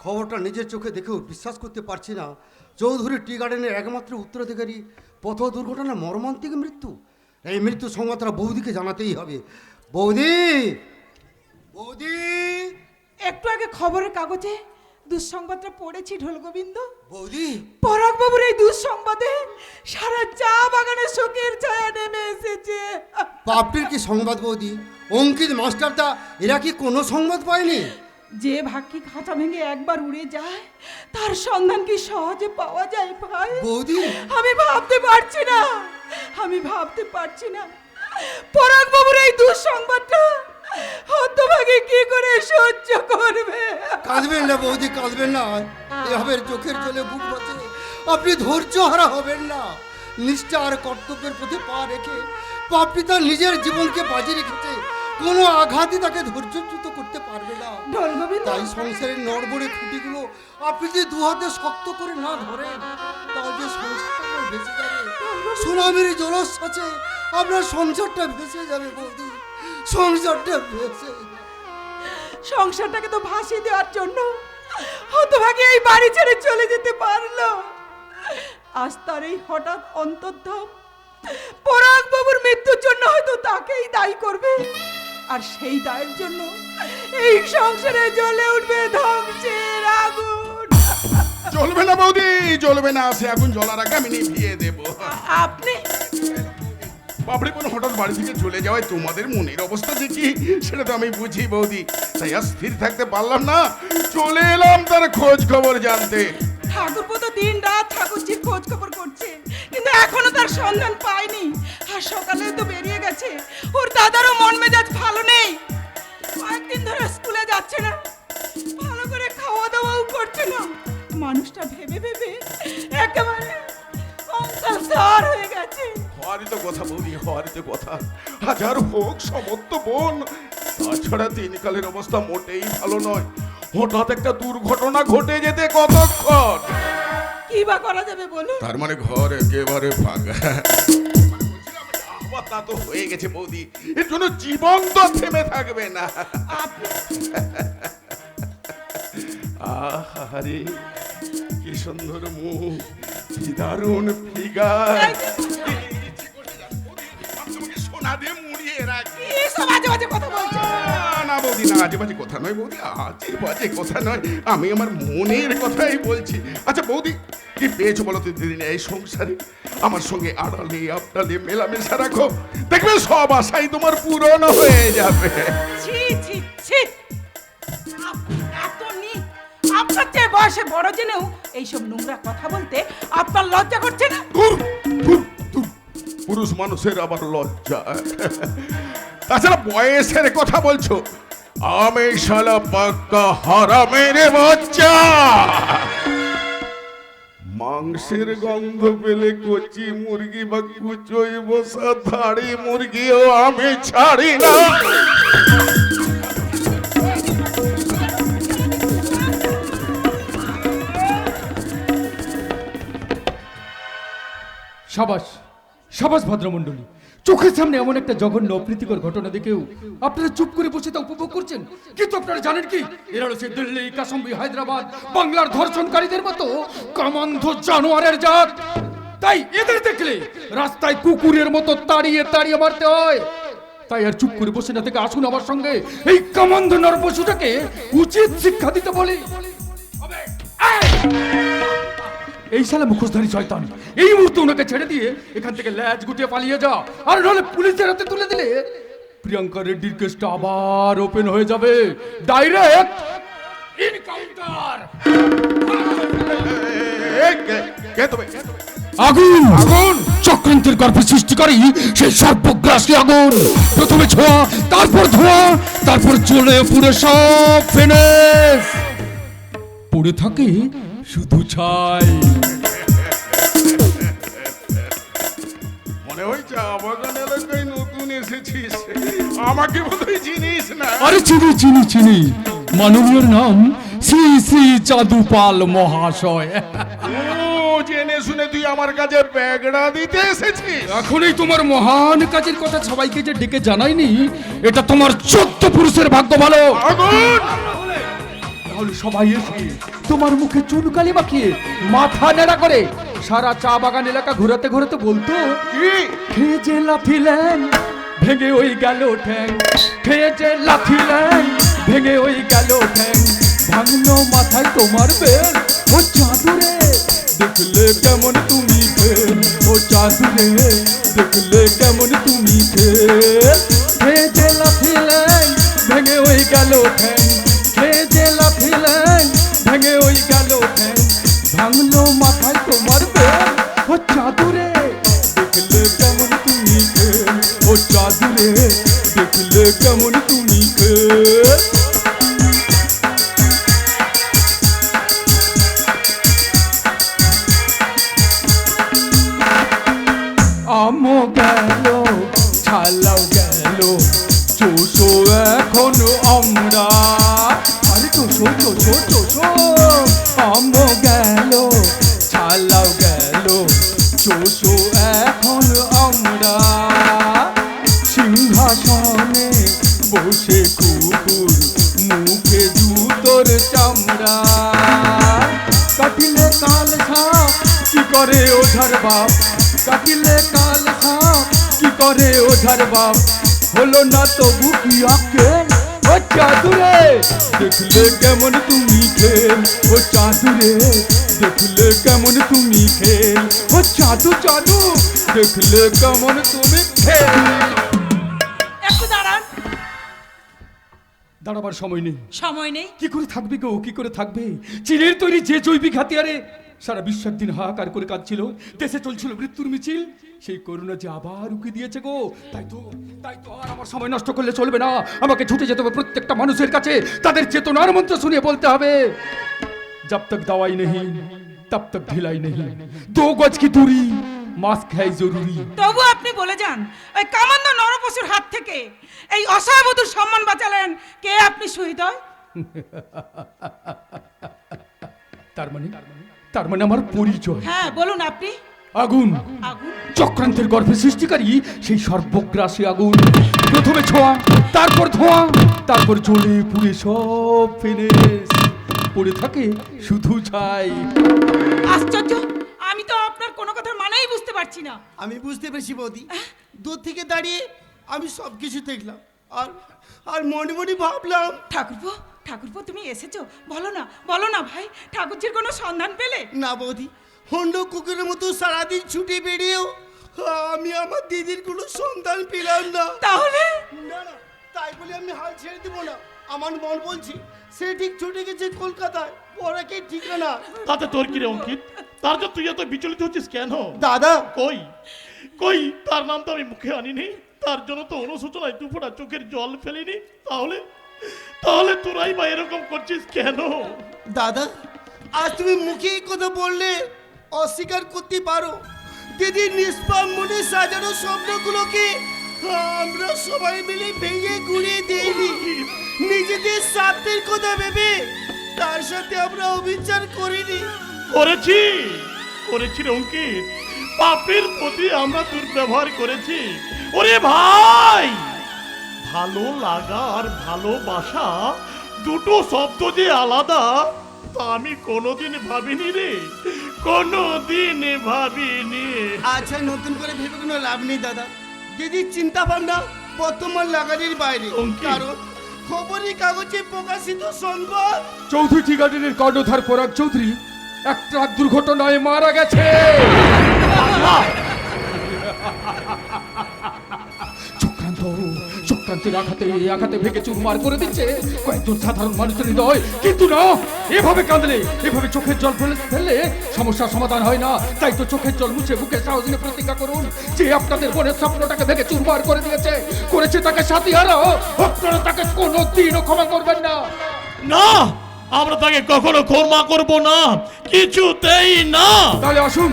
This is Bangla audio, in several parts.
খবরটা নিজের চোখে দেখেও বিশ্বাস করতে পারছি না। চৌধুরী টি গার্ডেনের একমাত্র উত্তরাধিকারী পথ দুর্ঘটনা মর্মান্তিক মৃত্যু। এই মৃত্যু সংবাদটা বৌদিকে জানাতেই হবে। বৌদি, বৌদি, একটু আগে খবরের কাগজে দুঃসংবাদটা পড়েছি ঢোলগোবিন্দ। বৌদি, পরাগবাবুর এই দুঃসংবাদে সারা চা বাগানে শোকের ছায়া নেমে এসেছে। পাপড়ির কি সংবাদ বৌদি? অঙ্কিত মাস্টারটা এরা কি কোনো সংবাদ পায়নি? যে ভাগ্যি খাঁচা ভেঙে একবার উড়ে যায় তার সন্ধান কি সহজে পাওয়া যায় ভাই? বৌদি, আমি ভাবতে পারছি না, আমি ভাবতে পারছি না পরাগবাবুর এই দুঃসংবাদটা হতভাগে কি করে সহ্য করবে। কাঁদবেন না বৌদি, কাঁদবেন না। এভাবে চোখের জলে বুক বাঁচে আপনি ধৈর্য হারা হবেন না। নিষ্ঠা আর কর্তব্যের প্রতি পা রেখে পাপড়ি তার নিজের জীবনকে বাজি রেখেছে। কোনো আঘাতই তাকে ধৈর্যচ্যুত করতে পারবে না। ঢোলগোবিন্দ, তাই সংসারের নড়বড়ে খুঁটিগুলো আপনি যে দু হাতে শক্ত করে না ধরেন তাহলে সংসারটা ভেসে যাবে। সুনামির জলস্বাচে আপনার সংসারটা ভেসে যাবে বৌদি, সংসারটা ভেসে যাবে। সংসারটাকে তো ভাসিয়ে দেওয়ার জন্য হতভাগে এই বাড়ি ছেড়ে চলে যেতে পারলো। আজ তার এই হঠাৎ অন্তর্ধান পরাগবাবুর মৃত্যুর জন্য হয়তো তাকেই দায়ী করবে, আর সেই দায়ের জন্য এই সংসারে জ্বলে উঠবে ধ্বংসের আগুন। জ্বলবে না বৌদি, জ্বলবে না। সে আগুন জ্বলার আগে আমি নিভিয়ে দেবো। আপনি বাপরে, কোনো হঠাৎ বাড়ি থেকে চলে যাওয়ায় তোমাদের মনের অবস্থা যে কি সেটা তো আমি বুঝি বৌদি। তাই আর স্থির থাকতে পারলাম না, চলে এলাম তার খোঁজ খবর জানতে। ঠাকুরপো তো দিন রাত ঠাকুরজির খোঁজ খবর করছে, কিন্তু এখনো তার সন্ধান পায়নি। আর সকালে তো বেরিয়ে গেছে। ওর দাদারও মন মেজাজ ভালো নেই, কয়েকদিন ধরে স্কুলে যাচ্ছে না, ভালো করে খাওয়া দাওয়াও করছে না। মানুষটা ভেবে ভেবে একেবারে অঙ্কালসার হয়ে গেছে। হওয়ারই তো কথা বৌদি, হওয়ারই তো কথা। হাজার হোক সমর্থ বোন, তাছাড়া দিনকালের অবস্থা মোটেই ভালো নয়। হঠাৎ একটা দুর্ঘটনা ঘটে যেতে কতক্ষণ। কি বা করা যাবে বলুন? তার মানে ঘর একেবারে ফাঁকা। আবার তা তো হয়ে গেছে বৌদি, এর জন্য জীবন তো থেমে থাকবে না। আহারে কি সুন্দর মুখ, কি দারুণ ফিগার। সোনা দিয়ে মুড়িয়ে রাখি। এসব আজে বাজে কথা বলছে। না বৌদি, না আজে বাজে কথা নয় বৌদি, আজে বাজে কথা নয়, আমি আমার মনের কথাই বলছি। আচ্ছা বৌদি, কি পেয়েছো বলো তো দিদিন এই সংসারে? আমার সঙ্গে আড়ালে আবডালে মেলামেশা রাখো, দেখবে সব আশাই তোমার পূরণ হয়ে যাবে। ছি ছি ছি, এত নীচ, আপনার চেয়ে বয়সে বড় জেনেও এইসব নোংরা কথা বলতে আপনার লজ্জা করছে না? ধুর, ধুর, ধুর। পুরুষ মানুষের আবার লজ্জা। তাছাড়া বয়সের কথা বলছো, আমি শালা পাক্কা হারামের বাচ্চা। মাংসের গন্ধ পেলে কচি মুরগি বা কুচোই বসা ধাড়ি মুরগিও আমি ছাড়ি না। সাবাস, সাবাস ভদ্রমণ্ডলী, চোখের সামনে এমন একটা জঘন্য অপ্রীতিকর ঘটনা দেখেও আপনারা চুপ করে বসে তা উপভোগ করছেন। কিন্তু আপনারা জানেন কি, এরা হচ্ছে দিল্লি, কাশ্মীর, হায়দ্রাবাদ, বাংলার ধর্ষণকারীদের মতো কামান্ধ জানোয়ারের জাত। তাই এদের দেখলে রাস্তায় কুকুরের মতো তাড়িয়ে তাড়িয়ে মারতে হয়। তাই আর চুপ করে বসে না থেকে আসুন আমার সঙ্গে এই কামান্ধ নরপশুটাকে উচিত শিক্ষা দিতে বলি। এই শালা মুখোশধারী শয়তান, এই মুহূর্তে ওনাকে ছেড়ে দিয়ে এখান থেকে ল্যাজ গুটিয়ে পালিয়ে যা, আর নাহলে পুলিশের হাতে তুলে দিলে প্রিয়াঙ্কা রেড্ডির কেসটা আবার ওপেন হয়ে যাবে। Direct encounter. আগুন, আগুন, চক্রান্তের গর্ভে সৃষ্টিকারী সেই সর্বগ্রাসী আগুন। প্রথমে ছোঁয়া, তারপর ধোঁয়া, তারপর জ্বলে পুড়ে সব ফিনিশ। পড়ে থাকে শুধু ছাই। মনে হয় চা বাগান এলাকায় নতুন এসেছিস, আমাকে বোধহয় চিনিস না। আরে চিনি চিনি চিনি, মাননীয়র নাম শ্রী শ্রী যাদুপাল মহাশয়। ও, জেনে শুনে তুই আমার কাছে ব্যাগড়া দিতে এসেছিস? এখনই তোমার মহান কাজের কথা সবাইকে যে ডেকে জানাইনি, এটা তোমার 14 পুরুষের ভাগ্য ভালো। আগুন, তাহলে সবাই এসে তোমার মুখে চুনকালি মাখিয়ে মাথা নেড়া করে সারা চা বাগান এলাকা ঘোরাতে ঘোরাতে বলতো, কি খেয়ে যে লাথিলেন ভেঙে ওই গেল ঠ্যাং, খেয়ে যে লাথিলেন ভেঙে ওই গেল ঠ্যাং, ভাঙলো মাথায় তোমার বেল, ও চাঁদুরে দেখলে কেমন তুমি খেল, ও চাঁদুরে দেখলে কেমন তুমি খেল, খেয়ে যে লাথিলেন ভেঙে ওই গেল ঠ্যাং, খেয়ে যে লাথিলেন ভেঙে ওই গেল ঠ্যাং, ভাঙলো মাথায় তোমার বেল, ও চাঁদুরে দেখলে কেমন তুমি খেল, ও চাঁদুরে দেখলে কেমন তুমি খেল। আমও গেল ছালাও গেল চোষো এখন আমরা, আরে চোষো চোষো চোষো, আমও গেল ছালাও গেল চোষো এখন আমরা, সিংহাসনে বসে কুকুর মুখে জুতোর চামড়া, কাটিলে কাল সাপ কি করে ওঝার বাপ, কাটিলে কাল সাপ কি করে ওঝার বাপ, হলো না তবু কি আকেল, ও চাঁদুরে দেখলে কেমন তুমি খেল, ও চাঁদুরে দেখলে কেমন তুমি খেল, ও চাঁদু চাঁদু দেখলে কেমন তুমি খেল। একটু দাঁড়ান। দাঁড়াবার সময় নেই। সময় নেই? কি করে থাকবে গো, কি করে থাকবে? চীনের তৈরি যে জৈবিক হাতিয়ারে সারা বিশ্ব একদিন হাহাকার করে কাঁদছিল, দেশে চলছিল মৃত্যুর মিছিল, সেই করোনা যে আবার উকি দিয়েছে গো। তাই তো আর আমার সময় নষ্ট করলে চলবে না, আমাকে ছুটে যেতে হবে প্রত্যেকটা মানুষের কাছে, তাদের চেতনার মন্ত্র শুনিয়ে বলতে হবে, जब तक दवाई नहीं तब तक ढिलाई नहीं, 2 गज की दूरी, মাস্ক है জরুরি। তবু আপনি বলে যান, ওই কামান্দ নরপশুর হাত থেকে এই অসহায় বধূর সম্মান বাঁচালেন কে? আপনি শহীদ হয়। তার মানে আমার পরিচয়। হ্যাঁ বলুন আপনি। আগুন, আগুন চক্রান্তের গর্ভে সৃষ্টিকারী সেই সর্বগ্রাসী আগুন, প্রথমে ছোঁয়া, তারপর ধোঁয়া, তারপর জ্বলে পুড়ে সব ফেলে পড়ে থাকে শুধু ছাই। আশ্চর্য, আমি তো আপনার কোনো কথার মানেই বুঝতে পারছি না। আমি বুঝতে পেরেছি বৌদি, দূর থেকে দাঁড়িয়ে আমি সব কিছু দেখলাম, আর আর মনে মনে ভাবলাম। ঠাকুরপো, ঠাকুরপো তুমি এসেছো, বলো না ভাই, ঠাকুরজির কোনো সন্ধান পেলে? না বৌদি, হন্ড কুকুরের মতো সারাদিন ছুটে বেরিয়েও আমি আমার দিদির কোনো সন্ধান পেলাম না। তাহলে? না না, তাই বলে আমি হাল ছেড়ে দেবো না। আমার মন বলছি সে ঠিক ছুটে গেছে কলকাতায়, পড়াকে ঠিকানা। তাতে তোর কি রে অঙ্কিত? তার যে তুই এত বিচলিত হচ্ছিস কেন? দাদা কই কই তার নাম তো আমি মুখে আনিনি, তার জন্য তো অনুশোচনায় দুফোঁটা চোখের জল ফেলিনি, তাহলে তাহলে তোরাই বা এরকম করছিস কেন? দাদা, আজ তুমি মুখে এই কথা বললে অস্বীকার করতে পারো, দিদি নিষ্পাপ মনে সাজানো স্বপ্নগুলোকে আমরা সবাই মিলে ভেঙে গুঁড়িয়ে দেইনি। নিজেদের স্বার্থের কথা ভেবে তার সাথে আমরা অবিচার করিনি। করেছি রে অঙ্কিত, পাপের প্রতি আমরা দুর্ব্যবহার করেছি। ওরে ভাই, ভালো লাগা আর ভালোবাসা দুটো শব্দ যে আলাদা তা আমি কোনোদিন ভাবিনি রে, কোনোদিন ভাবিনি। আচ্ছা, নতুন করে ভেবে কোনো লাভ নেই দাদা। দিদির চিন্তা ভাবনা বর্তমান লাগানির বাইরে, কারণ খবরের কাগজে প্রকাশিত সংবাদ চৌধুরী টি গার্ডেনের কর্ণধার পরাগ চৌধুরী এক ট্রাক দুর্ঘটনায় মারা গেছে। চক্রান্তের আঘাতে ভেঙে চুরমার করে দিচ্ছে কয়েকজন সাধারণ মানুষের হৃদয়, কিন্তু না, এভাবে কাঁদলে, এভাবে চোখের জল ফেললে সমস্যার সমাধান হয় না। তাই তো চোখের জল মুছে বুকে সাহস নিয়ে প্রতিজ্ঞা করুন যে আপনাদের বোনের স্বপ্নটাকে ভেঙে চুরমার করে করেছে তাকে সাথী হারাও, আপনারা তাকে কোনোদিনও ক্ষমা করবেন না। না, আমরা তাকে কখনো ক্ষমা করব না, কিছুতেই না। তাহলে আসুন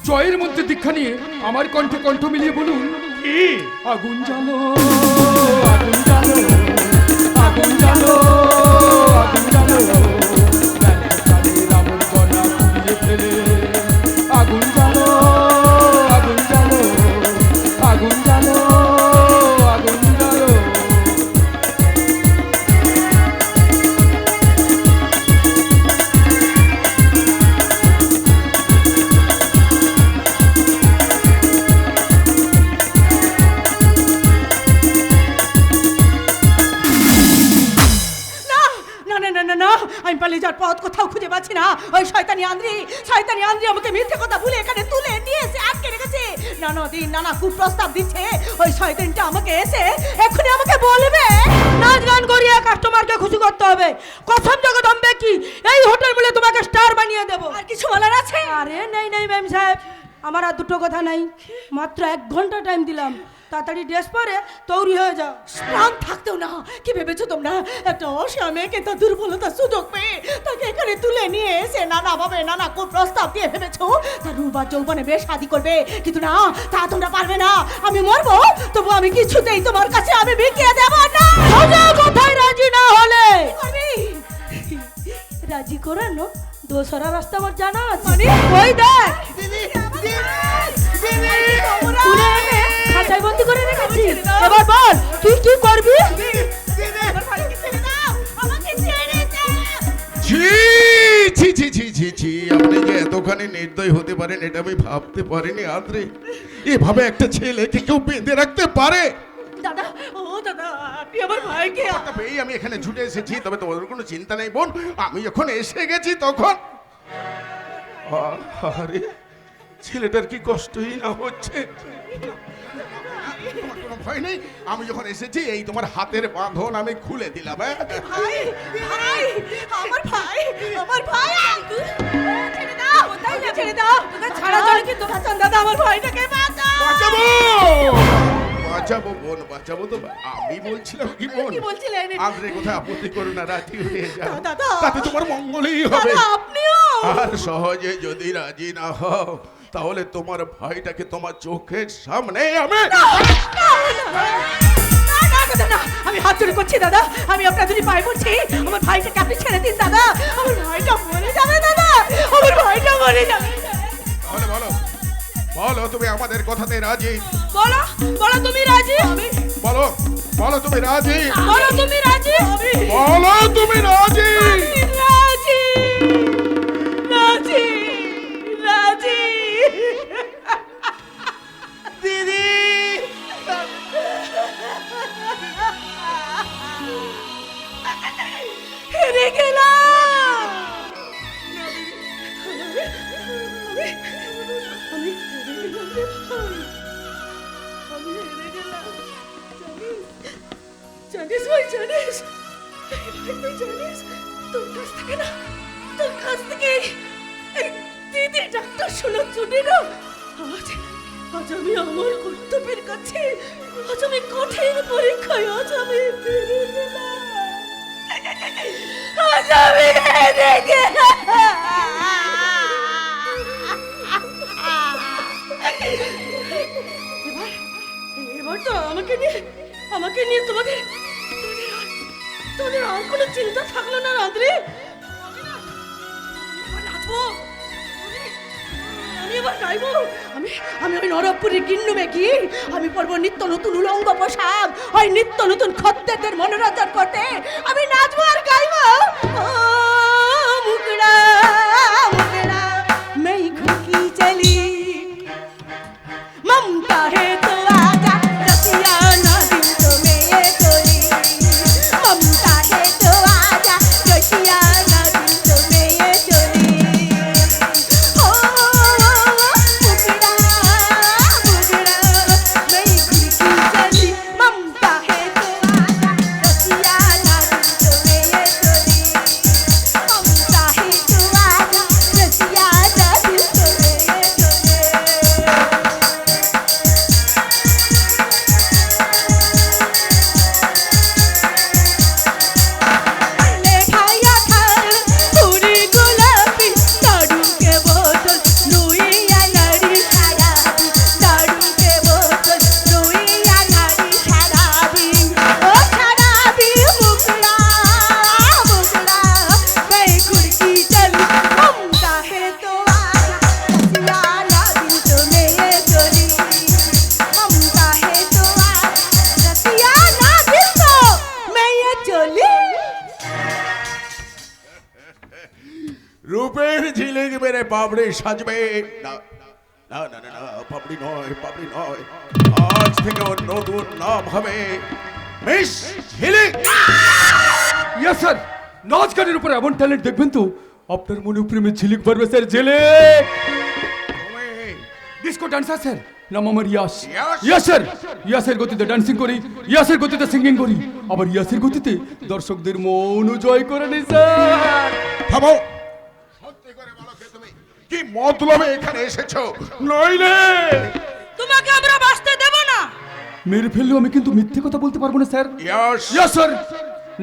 জয়ের মধ্যে দীক্ষা নিয়ে আমার কণ্ঠে কণ্ঠ মিলিয়ে বলুন, কি? আগুন জ্বালো, আগুন জ্বালো, আগুন জ্বালো, আগুন জ্বালো, প্রাণের আবর্জনা পুড়িয়ে ফেলে, আগুন জ্বালো, আগুন জ্বালো, আগুন জ্বালো, আগুন জ্বালো। সকালে যার পথ কোথাও খুঁজে পাচ্ছি না, ওই শয়তানি আন্দ্রি আমাকে মিথ্যে কথা ভুলে এখানে তুলে নিয়ে এসে আটকে রেখেছে। নানা দিন নানা কুপ্রস্তাব দিচ্ছে। ওই শয়তানটা আমাকে এসে এক্ষুনি আমাকে বলবে নাচ গান করিয়ে কাস্টমারকে খুশি করতে হবে। কসম জগদম্বে কি এই হোটেল বলে তোমাকে স্টার বানিয়ে দেবো। আর কিছু বলার আছে? আরে নেই ম্যাম সাহেব, আমার আর দুটো কথা নাই, মাত্র 1 ঘন্টা টাইম দিলাম, তাড়াতাড়ি ড্রেস পরে তৈরি হয়ে যাও। প্রাণ থাকতেও না, কি ভেবেছো তোমরা? একটা অসহায় মেয়েকে তার দুর্বলতার সুযোগ পেয়ে তাকে এখানে তুলে নিয়ে এসে নানাভাবে নানা প্রস্তাব দিয়ে ভেবেছো তার রূপ আর যৌবনে বেশ শাদি করবে, কিন্তু না, তা তোমরা পারবে না। আমি মরবো তবু আমি কিছুতেই তোমার কাছে আমি বিকিয়ে দেব না। সোজা কথায় রাজি না হলে আমি রাজি করানো দোসরা রাস্তা আমার জানা আছে। ওই দেখ তুলে এনে খাঁচায় বন্দি করে রেখেছি। এবার বল তুই কি করবি? ছি, আপনি যে এতখানি নির্দয় হতে পারেন এটা আমি ভাবতে পারিনি আদ্রে। এভাবে একটা ছেলেকে কেউ বেঁধে রাখতে পারে? দাদা, ও দাদা, আপনি আমার ভাইকে এই আমি এখানে ছুটে এসেছি, তবে তোমার কোনো চিন্তা নেই বোন, আমি যখন এসে গেছি তখন আরে ছেলেটার কি কষ্টই না হচ্ছে। তোমার কোনো ভয় নেই, আমি যখন এসেছি এই তোমার হাতের বাঁধন আমি খুলে দিলাম। ভাই, আমার ভাই ছেড়ে দাও, ছেড়ে দাও, তোকে ছাড়া চলে কিন্তু বাঁচান দাদা, আমার ভাইটাকে বাঁচাবো বাঁচাবো বোন, বাঁচাবো তো। আমি বলছিলাম কি বোন, কি বলছিলেন? আন্দ্রে কোথায় আপত্তি করো না, রাজি হয়ে যাও, দাদা, তাতে তোমার মঙ্গলই হবে। আপনিও আর সহজে যদি রাজি না হও তাহলে তোমার ভাইটাকে তোমার চোখের সামনে আমি আমি হাত জোড় করছি দাদা, আমি আপনাদের পায়ে পড়ছি, আমার ভাইটাকে আপনি ছেড়ে দিন দাদা, আমার ভাইটা মরে যাবে দাদা, আমার ভাইটা মরে যাবে। তাহলে বলো বলো তুমি আমাদের কথাতে রাজি? বলো তুমি রাজি? বলো তুমি রাজি? বলো তুমি রাজি? বলো তুমি রাজি? রাজি রাজি রাজি। দিদি হেরে গেলাম। জানিস ভাই, জানিস তোর কাছ থেকে এই দিদি ডাক্তার শুনে শুনি না, আজ আমি আমার কর্তব্যের কাছে, আজ আমি কঠিন পরীক্ষায়, আজ আমি হেরে গেলাম, আজ আমি হেরে গেলাম। এবার তো আমাকে নিয়ে তোমাদের আর কোনো চিন্তা থাকলো না রাত্রে। নাচবো, আমি এবার গাইবো, আমি ওই নরকপুরের গিন্নুমে গিয়ে আমি পরবো নিত্য নতুন উলঙ্গ পোশাক, ওই নিত্য নতুন খদ্দেরদের মনোরঞ্জন করতে আমি নাচবো আর গাইবো। ও মুকড়া মুকড়া मैं खुकी चली ममता है तो आजा रसिया ना दिल तो में ये चोरी, ममता है तो आजा रसिया ना दिल तो में ये चोरी। ओ मुकड़ा मैं खुकी चली ममता है तो आजा रसिया ना दिल तो में ये चोरी, ममता है तो आजा रसिया ना दिल तो में ये चोरी। লেখাইয়া খাল পুরি গোলাপি দারু के बोतल रुइया नारी शराबी, दारू के बोतल रुइया नारी शराबी। ओ शराबी मुकड़ा मैं खुड़की चली ममता है तो आजा रसिया ना दिल तो में ये चोरी, ममता है तो आजा रसिया ना दिल तो में ये चोरी। রূপের ঝিলিক মেরে পাবড়ি সাজবে না, না না না না, পাবড়ি নয়, আজ থেকে ওর নতুন নাম হবে মিস ঝিলিক। ইয়েস স্যার, নাচ গানের উপর এমন ট্যালেন্ট দেখবেন তো আপনার মনে প্রেমে ঝিলিক ভরবে স্যার ঝিলিক। ডিস্কো ডান্সার স্যার, নাম আমার ইয়াস। ইয়াস? ইয়াস স্যার, ইয়াসের গতিতে ডান্সিং করি, ইয়াসের গতিতে সিঙ্গিং করি, আবার ইয়াসের গতিতে দর্শকদের মন জয় করে নিই স্যার। থামো, সত্যি করে বলো কে তুমি, কি মতলবে এখানে এসেছো? নইলে তোমাকে আমরা বাঁচতে দেব না। মেরে ফেললেও আমি কিন্তু মিথ্যে কথা বলতে পারবো না স্যার। ইয়াস ইয়াস স্যার,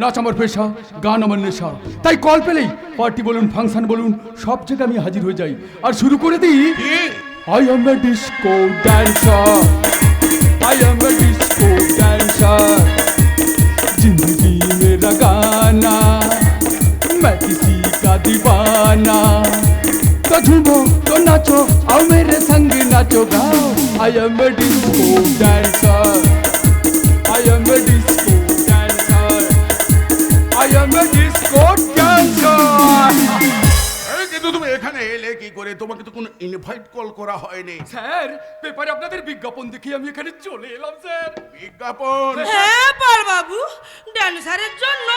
নাচ আমার পেশা, গান আমার নেশা, তাই কল পেলেই পার্টি বলুন ফাংশন বলুন সব জায়গায় আমি হাজির হয়ে যাই আর শুরু করে দিই। কি? I am a disco dancer, I am a disco dancer, जिंदगी मेरा गाना, मैं किसी का दीवाना, तो झूमो तो नाचो आओ मेरे संग नाचो गाओ। I am a disco dancer, I am a disco dancer, I am a disco dancer. এই কিন্তু তুমি এখানে এলে কি করে? তোমাকে তো কোনো ইনভাইট কল করা হয়নি। স্যার, পেপারে আপনাদের বিজ্ঞাপন দেখে আমি এখানে চলে এলাম স্যার। বিজ্ঞাপন? হ্যাঁ পাল বাবু, ড্যান্সারের জন্য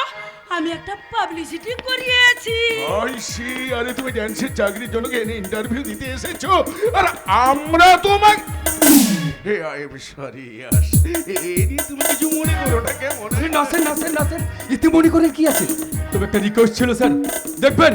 আমি একটা পাবলিসিটি করিয়েছি। আইসি, আরে তুমি ড্যান্সের চাকরির জন্য এনে ইন্টারভিউ দিতে এসেছো আর আমরা তোমাকে আই এম সরি ইয়াস, এরি তুমি কিছু মনে করো না কেমন? নাচেন নাচেন নাচেন, এতে মনে করেন কি আছে? তবে একটা রিকোয়েস্ট ছিল স্যার, দেখবেন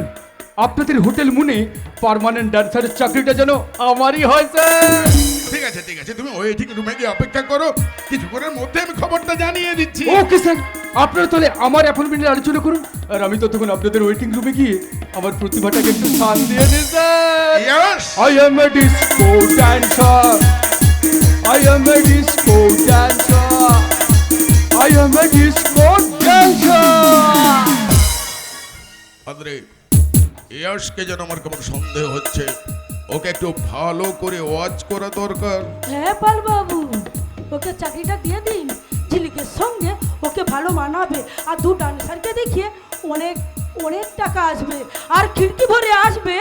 আপনাদের হোটেল মুনে পার্মানেন্ট ডান্সারের চাকরিটা যেন আমারই হয় স্যার। ঠিক আছে ঠিক আছে, তুমি ওয়েটিং রুমে গিয়ে অপেক্ষা করো, কিছুক্ষণের মধ্যে আমি খবরটা জানিয়ে দিচ্ছি। ওকে স্যার, আপনারা তাহলে আমার অ্যাপয়েন্টমেন্টের আলোচনা করুন আর আমি ততক্ষণ আপনাদের ওয়েটিং রুমে গিয়ে আমার প্রতিভাটাকে একটু স্থান দিয়ে দিই sir. Yes I am a disco dancer, I am a disco dancer, I am a disco dancer. আদরে, ইয়াসকে যেন আমার কেমন সন্দেহ হচ্ছে, ওকে একটু ভালো করে ওয়াচ করা দরকার। হ্যাঁ পাল বাবু, ওকে চাকরিটা দিয়ে দিন, ঝিলিকের সঙ্গে ওকে ভালো মানাবে আর দু ডান্সারকে দেখিয়ে অনেক অনেক টাকা আসবে আর খিড়কি ভরে আসবে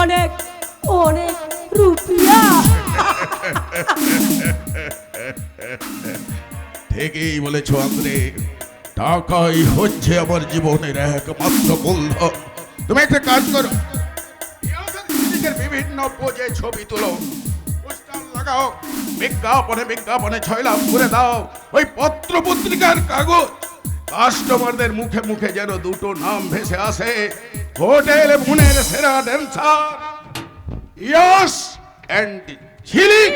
অনেক অনেক রুপিয়া। ঠিকই বলেছো আন্দ্রে, টাকাই হচ্ছে আমার জীবনের একমাত্র মূলধন। তুমি একটা কাজ করো, ইয়াসের ঝিলিকের বিভিন্ন পোজে ছবি তুলো, পোস্টার লাগাও, বিজ্ঞাপনে বিজ্ঞাপনে ছয়লাভ করে দাও, ওই পত্র পত্রিকার কাগজ কাস্টমারদের মুখে মুখে যেন দুটো নাম ভেসে আসে, হোটেল মুনের সেরা dancer yes and Jhilik.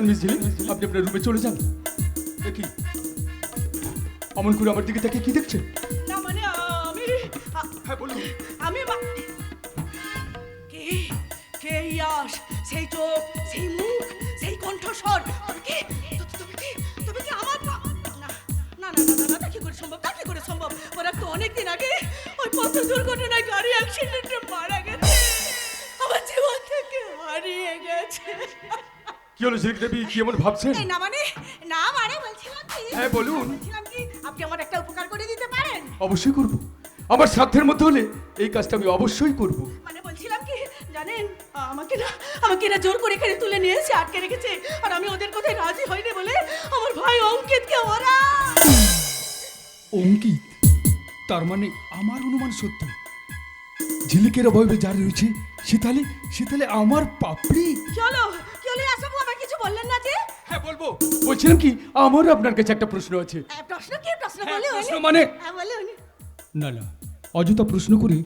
Miss ঝিলিক, আপনি আপনার রুমে চলে যান। দেখি অমন করে আমার দিকে তাকিয়ে কি দেখছেন? না মানে আমি হ্যাঁ বলুন। আমি কে কে ইয়াস, সেই চোখ, সেই মুখ, সেই কণ্ঠস্বর, তুমি কি তুমি কি আমার না না না না না, তা কি করে সম্ভব, তা কি করে সম্ভব? ওরা তো অনেকদিন আগে ওই পথ দুর্ঘটনায় গাড়ি অ্যাক্সিডেন্টে মারা গেছে, আমার জীবন থেকে হারিয়ে গেছে। কি হলো ঝিলিক দেবী, কি এমন ভাবছেন? এই না মানে বলছিলাম কি, হ্যাঁ বলুন। বলছিলাম কি আপনি আমার একটা উপকার করে দিতে পারেন? অবশ্যই করব, আমার সাধ্যের মধ্যে হলে এই কাজটা আমি অবশ্যই করব। মানে বলছিলাম কি জানেন, আমাকে এরা জোর করে এখানে তুলে নিয়ে এসে আটকে রেখেছে, আর আমি ওদের কথায় রাজি হইনি বলে আমার ভাই অঙ্কিতকে ওরা। অঙ্কিত, তার মানে আমার অনুমান সত্য, ঝিলিকের অভাবে যা রয়েছে সেতালে আমার পাপড়ি। কি হলো আসাবু, আমার কিছু বললেন না যে? হ্যাঁ বলবো, বলছিলাম কি আমার আপনার কাছে একটা প্রশ্ন আছে। প্রশ্ন হ্যাঁ, বলে প্রশ্ন মানে বলে না অযথা প্রশ্ন করে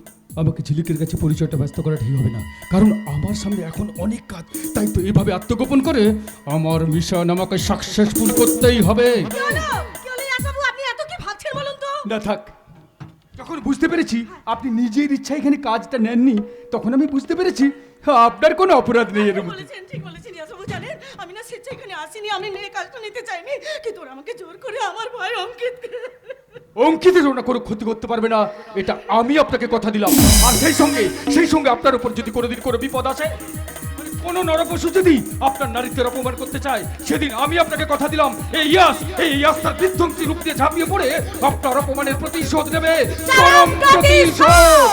আমাকে ঝিলিকের কাছে পরিচয়টা ব্যস্ত করা ঠিক হবে না, কারণ আমার সামনে এখন অনেক কাজ, তাই তো এভাবে আত্মগোপন করে আমার মিশন আমাকে সাকসেসফুল করতেই হবে। কি হলো আসাবু, আপনি এত কি ভাবছেন বলুন তো? না থাক, যখন বুঝতে পেরেছি আপনি নিজের ইচ্ছা এখানে কাজটা নেননি, তখন আমি বুঝতে পেরেছি আপনার কোনো অপরাধ নেই এর মধ্যে। ঠিক বলেছেন আসাবু, জানেন আমি না স্বেচ্ছা এখানে আসিনি, আমি মেয়ে কাজটা নিতে চাইনি, কিন্তু ওরা আমাকে জোর করে আমার ভাই অঙ্কিতের ওনা কোনো ক্ষতি করতে পারবে না, এটা আমি আপনাকে কথা দিলাম। আর সেই সঙ্গে আপনার উপর যদি কোনোদিন কোনো বিপদ আসে, কোনো নরপশু যদি আপনার নারীত্বের অপমান করতে চায়, সেদিন আমি আপনাকে কথা দিলাম এই ইয়াস তার বিধ্বংসী রূপ দিয়ে ঝাঁপিয়ে পড়ে আপনার অপমানের প্রতিশোধ নেবে, চরম প্রতিশোধ।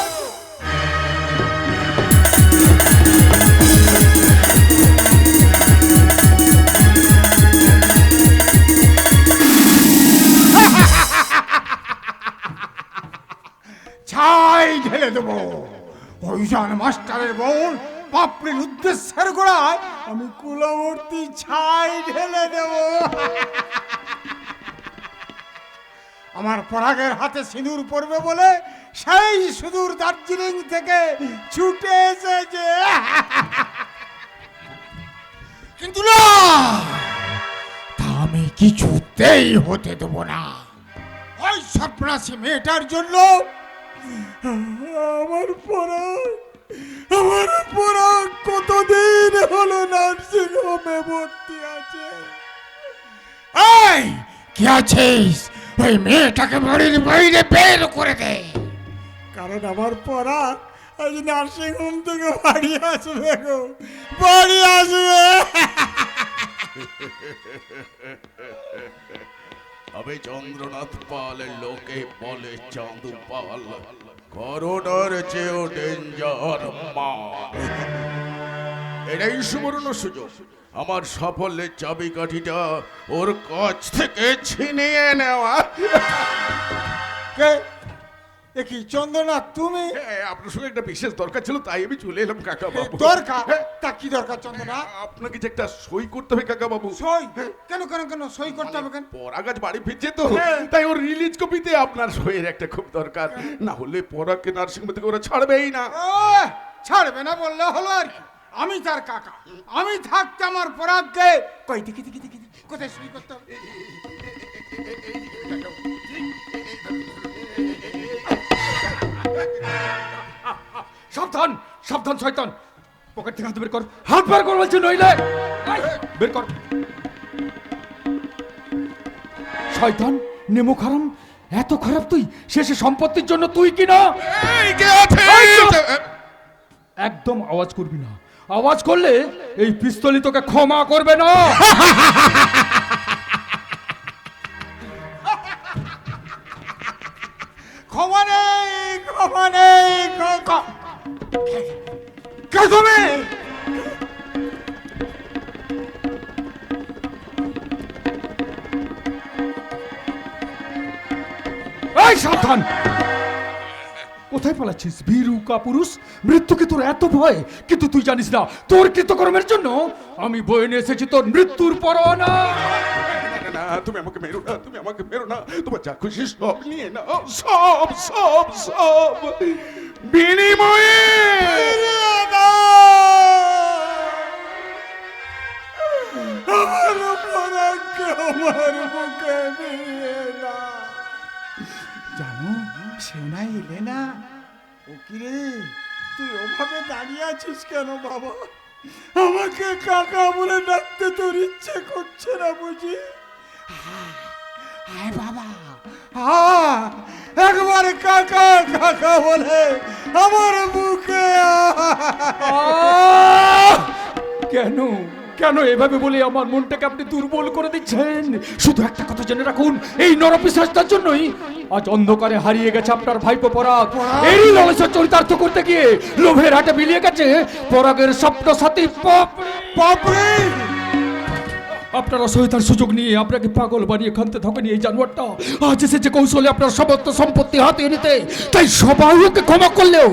ছাই ঢেলে দেবো ওইজন মাস্টারের বোন পাপড়ির উদ্দেশ্যের গোড়ায় আমি কুলবর্তী ছাই ঢেলে দেব। আমার পরাগের হাতে সিঁদুর পড়বে বলে সেই সুদূর দার্জিলিং থেকে ছুটে এসেছে, কিন্তু না, তা আমি কিছুতেই হতে দেবো না। ওই সপ্রাসী মেয়েটার জন্য আমার পরাগ কতদিন হলো নার্সিং হোমে ভর্তি আছে। এই কি আছিস, ওই মেয়েটাকে বাড়ির বাইরে বের করে দে, কারণ আমার পরাগ আজ নার্সিং হোম থেকে বাড়ি আসবে গো, বাড়ি আসবে। আমি চন্দ্রনাথ পাল, লোকে বলে চাঁদু পাল, করোনার চেয়েও ডেঞ্জার মাল। এটাই সুবর্ণ সুযোগ আমার সাফল্যের চাবিকাঠিটা ওর কাছ থেকে ছিনিয়ে নেওয়া। কে কি চন্দ্রনাথ তুমি? আপনার সঙ্গে একটা বিশেষ দরকার ছিল, তাই আমি চলে এলাম কাকা বাবু। দরকার? তা কি দরকার চন্দ্রনাথ? আপনাকে যে একটা সই করতে হবে কাকা বাবু। সই? কেন সই করতে হবে কেন? পরাগাজ বাড়ি ফিরছে তো, তাই ওর রিলিজ কপিতে আপনার সইয়ের একটা খুব দরকার, না হলে পরাগকে নার্সিং হোম থেকে ওরা ছাড়বেই না। ছাড়বে না বললে হলো আর কি, আমি তার কাকা, আমি থাকতে আমার পরাগকে কই দেখি কোথায় সই করতে হবে? সাবধান সাবধান শয়তান, পকেট থেকে হাত বের কর, হাত বের কর বলছি, নইলে বের কর। শয়তান নেমো খারাম, এত খারাপ তুই, শেষে সম্পত্তির জন্য তুই কিনা। একদম আওয়াজ করবি না, আওয়াজ করলে এই পিস্তলই তোকে ক্ষমা করবে না। ক্ষমা নেই কে তুমি? এই সাবধান, কোথায় পালাচ্ছিস বীরু কাপুরুষ? মৃত্যুকে তোর এত ভয়, কিন্তু তুই জানিস না তোর কৃতকর্মের জন্য আমি বয়ে নিয়ে এসেছি তোর মৃত্যুর পরোয়ানা। না, তুমি আমাকে মেরো না, তুমি আমাকে মেরো না, তোমার যা খুশি সব নিয়ে নাও, সব বিনিময়ে আমার পরাগকে আমার বুকে নিয়ে না। জানো সে না এলে না। ও কিরে তুই ওভাবে দাঁড়িয়ে আছিস কেন বাবা? আমাকে কাকা বলে ডাকতে তোর ইচ্ছে করছে না বুঝি? আয় বাবা, একবার কাকা কাকা বলে আমার বুকে কেন কেন এভাবে বলে আমার মনটাকে আপনি দুর্বল করে দিচ্ছেন? শুধু একটা কথা জেনে রাখুন, এই নরপিশাচটার জন্যই আজ অন্ধকারে হারিয়ে গেছে আপনার ভাইপো পরাগ। এই লালসা চরিতার্থ করতে গিয়ে লোভের হাটে মিলিয়ে গেছে পরাগের স্বপ্ন সাথী বাপরে! আপনার অসহায়তার সুযোগ নিয়ে আপনাকে পাগল বানিয়ে খানতে থাকেনি এই জানোয়ারটা আজ এসেছে কৌশলে আপনার সমস্ত সম্পত্তি হাতিয়ে নিতে। তাই সবাই ওকে ক্ষমা করলেও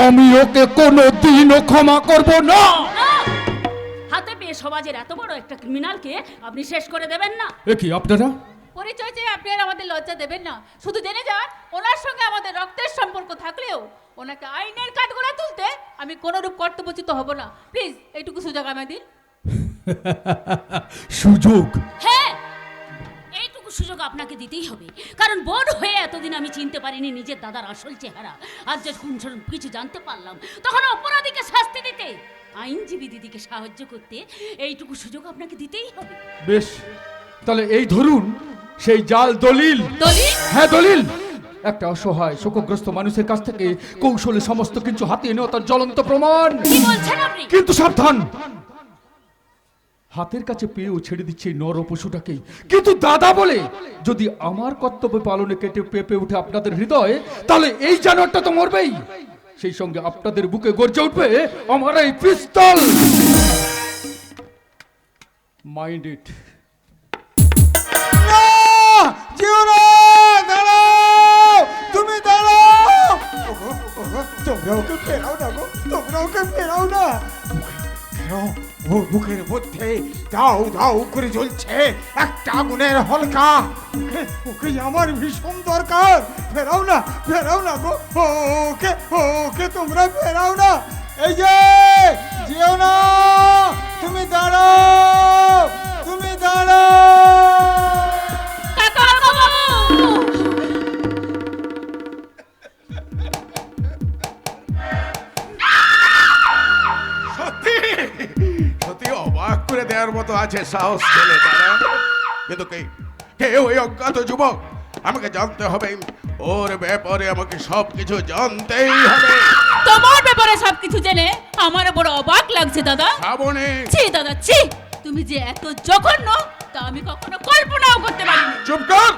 আমি ওকে কোনোদিনও ক্ষমা করব না। হাতে পেয়ে সমাজের এত বড় একটা ক্রিমিনালকে আপনি শেষ করে দেবেন না? এ কি আপনারা? পরিচয় চেয়ে আপনি আর আমাদের লজ্জা দেবেন না। শুধু জেনে যান, ওনার সঙ্গে আমাদের রক্তের সম্পর্ক থাকলেও ওনাকে আইনের কাঠগড়ায় তুলতে আমি কোনোরূপ কর্তব্যচ্যুত হব না। প্লিজ এইটুকু সুযোগ আমায় দিন। সুযোগ? হ্যাঁ, এইটুকু সুযোগ আপনাকে দিতেই হবে, কারণ বোন হয়ে এতদিন আমি চিনতে পারিনি নিজের দাদার আসল চেহারা। আজ যখন কিছু জানতে পারলাম, তখন অপরাধীকে শাস্তি দিতে, আইনজীবী দিদিকে সাহায্য করতে এইটুকু সুযোগ আপনাকে দিতেই হবে। বেশ, তাহলে এই ধরুন সেই জাল দলিল। দলিল? হ্যাঁ, দলিল। একটা অসহায় শোকগ্রস্ত মানুষের কাছ থেকে কৌশলে সমস্ত কিছু হাতিয়ে নেওয়া তার জ্বলন্ত প্রমাণ। কি বলছেন আপনি? কিন্তু সাবধান, হাতের কাছে পেয়েও ছেড়ে দিচ্ছে এই নর পশুটাকে। কিন্তু দাদা বলে যদি আমার কর্তব্য পালনে কেটে পেঁপে উঠে আপনাদের হৃদয়ে, তাহলে এই জানোয়ারটা তো মরবেই। সেই সঙ্গে আপনাদের বুকে গর্জে উঠবে আমার এই পিস্তল। Mind it. না! যেও না! দাঁড়াও! তুমি দাঁড়াও! তোমরা ওকে ফেরাও না গো, তোমরা ওকে ফেরাও না। ফেরাও, ওর মুখের মধ্যে দাউ দাউ করে জ্বলছে একটা আগুনের হলকা। ওকে আমার ভীষণ দরকার। ফেরাও না গো, ওকে তোমরা ফেরাও না। এই যে যেও না, তুমি দাঁড়াও, তুমি দাঁড়াও। সত্যি সত্যি অবাক করে দেওয়ার মতো আছে সাহস ছেলে তারা। কিন্তু কে ওই অজ্ঞাত যুবক? আমাকে জানতে হবে, ওর ব্যাপারে আমাকে সবকিছু জানতেই হবে। তোমার ব্যাপারে সবকিছু জেনে আমার বড় অবাক লাগছে দাদা। শ্রাবণী! ছি দাদা, ছি! তুমি যে এত জঘন্য তা আমি কখনো কল্পনাও করতে পারিনি। চুপ কর!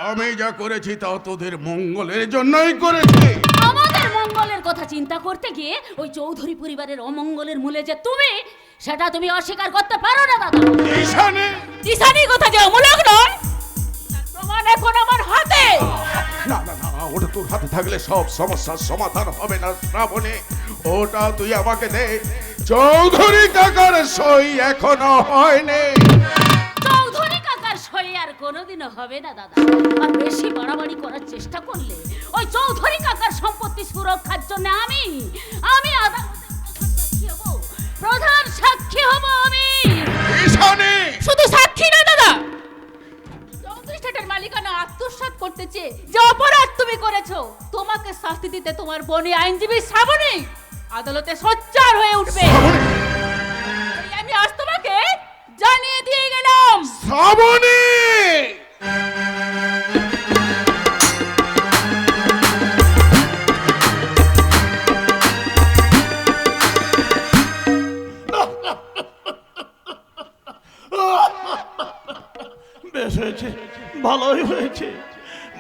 আমি যা করেছি তা তোদের মঙ্গলের জন্যই করেছি। আমাদের মঙ্গলের কথা চিন্তা করতে গিয়ে ওই চৌধুরী পরিবারের অমঙ্গলের মূলে যে তুমি, সেটা তুমি অস্বীকার করতে পারো না দাদা। ঈশানী! ঈশানী কথা যে অমূলক নয়, তার প্রমাণ এখন আমার হাতে। না না না, ওটা তোর হাতে থাকলে সব সমস্যার সমাধান হবে না শ্রাবণী। ওটা তুই আমাকে দে। চৌধুরী কাকার সই এখনো হয়নি। চৌধুরী কাকার সই আর কোনোদিনও হবে না দাদা। আর বেশি বাড়াবাড়ি করার চেষ্টা করলে ওই চৌধুরী কাকার সম্পত্তি সুরক্ষার জন্য আমি আদালতের প্রধান সাক্ষী হব আমি। ঈশানী! শুধু সাক্ষী না দাদা, 34 মালিকানা আত্মসাৎ করতে চেয়ে যে অপরাধ তুমি করেছো, তোমাকে শাস্তি দিতে তোমার বনি আইনজীবী শ্রাবণী আদালতে সোচ্চার হয়ে উঠবে। এই আমি আজ তোমাকে জানিয়ে দিয়ে গেলাম। শ্রাবণী! বেশ হয়েছে, ভালোই হয়েছে।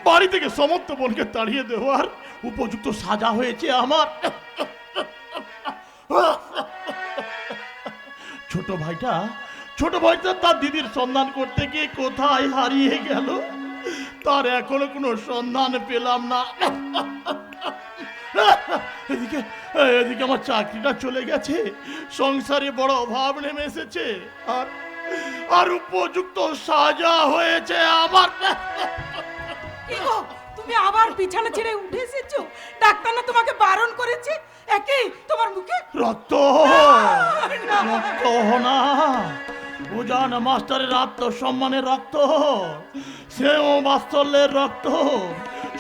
বাড়ি থেকে সমস্ত বোনকে তাড়িয়ে দেওয়ার উপযুক্ত সাজা হয়েছে আমার। ছোট ভাইটা তার দিদির সন্ধান করতে গিয়ে কোথায় হারিয়ে গেল, তার এখনো কোনো সন্ধান পেলাম না। এদিকে আমার চাকরিটা চলে গেছে, সংসারে বড় অভাব নেমে এসেছে, আর উপযুক্ত সাজা হয়েছে আমার। কি গো, তুমি আবার বিছানা ছেড়ে উঠে এসেছো? ডাক্তার না তোমাকে বারণ করেছে? একই তোমার মুখে রক্ত না, উজান মাস্টারের আত্মসম্মানের রক্ত, সেও বাস্তল্যের রক্ত,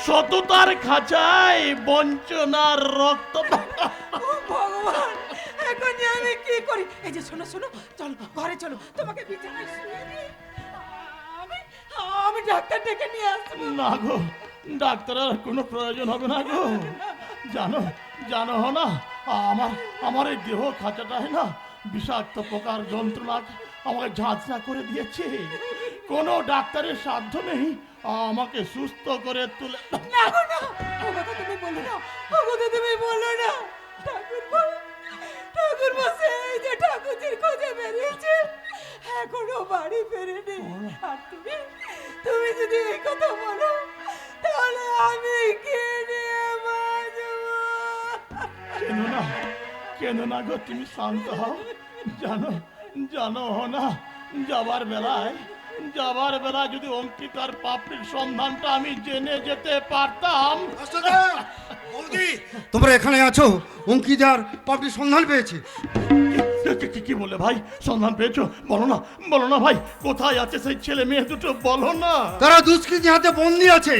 সততার খাঁচায় বঞ্চনার রক্ত। ভগবান, এখন যে আমি কি করি? এই যে শোনো, চলো ঘরে চলো, তোমাকে বিছানায় শুয়ে দিই। আমি ডাক্তার ডেকে নিয়ে আসবো। না গো, ডাক্তারের কোনো প্রয়োজন হবে না গো। জানো না, আমার এই দেহ খাঁচাটায় না বিষাক্ত পোকার যন্ত্রণা আমাকে ঝাঁঝরা করে দিয়েছে। কোনো ডাক্তারের সাধ্য নেই আমাকে সুস্থ করে তুলে। না গো না, ও কথা তুমি বলো না, ও কথা তুমি বলো না। ঠাকুর বসে এই যে ঠাকুরজির খোঁজে বেরিয়েছে, এখনো বাড়ি ফেরেনি। আর তুমি তুমি যদি এই কথা বলো তাহলে আমি কে নিয়ে বাঁচবো? কেন না গো, তুমি শান্ত হও। জানো জানো না, যাবার বেলায় যদি অঙ্কিত আর পাপড়ির সন্ধানটা আমি জেনে যেতে পারতাম। তোমরা এখানে আছো, অঙ্কিতার পাপড়ির সন্ধান পেয়েছে। কি বলে ভাই, সন্ধান পেয়েছো? বলো না ভাই, কোথায় আছে সেই ছেলে মেয়ে দুটো, বলো না। তারা দুষ্কৃতী হাতে বন্দি আছে।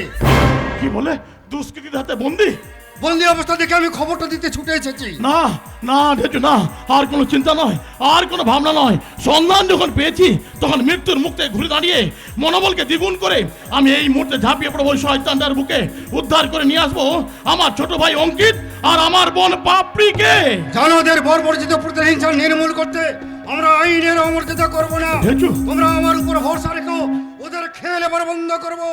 কি বলে, দুষ্কৃতীর হাতে বন্দি? বন্দি অবস্থা দেখে আমি খবরটা দিতে ছুটে এসেছি। না ঢেচু না, আর কোনো চিন্তা নয়, আর কোনো ভাবনা নয়। সন্ধান যখন পেয়েছি তখন মৃত্যুর মুখ থেকে ঘুরে দাঁড়িয়ে মনোবলকে দ্বিগুণ করে আমি এই মুহূর্তে ঝাঁপিয়ে পড়বো শয়তানটার বুকে, উদ্ধার করে নিয়ে আসবো আমার ছোট ভাই অঙ্কিত আর আমার বোন পাপড়িকে। জানো ওদের বর্বরচিত প্রতিহিংসা নির্মূল করতে আমরা আইনের অমর্যাদা করবো না। তোমরা আমার উপর ভরসা রেখো, ওদের খেলে এবার বন্ধ করবো।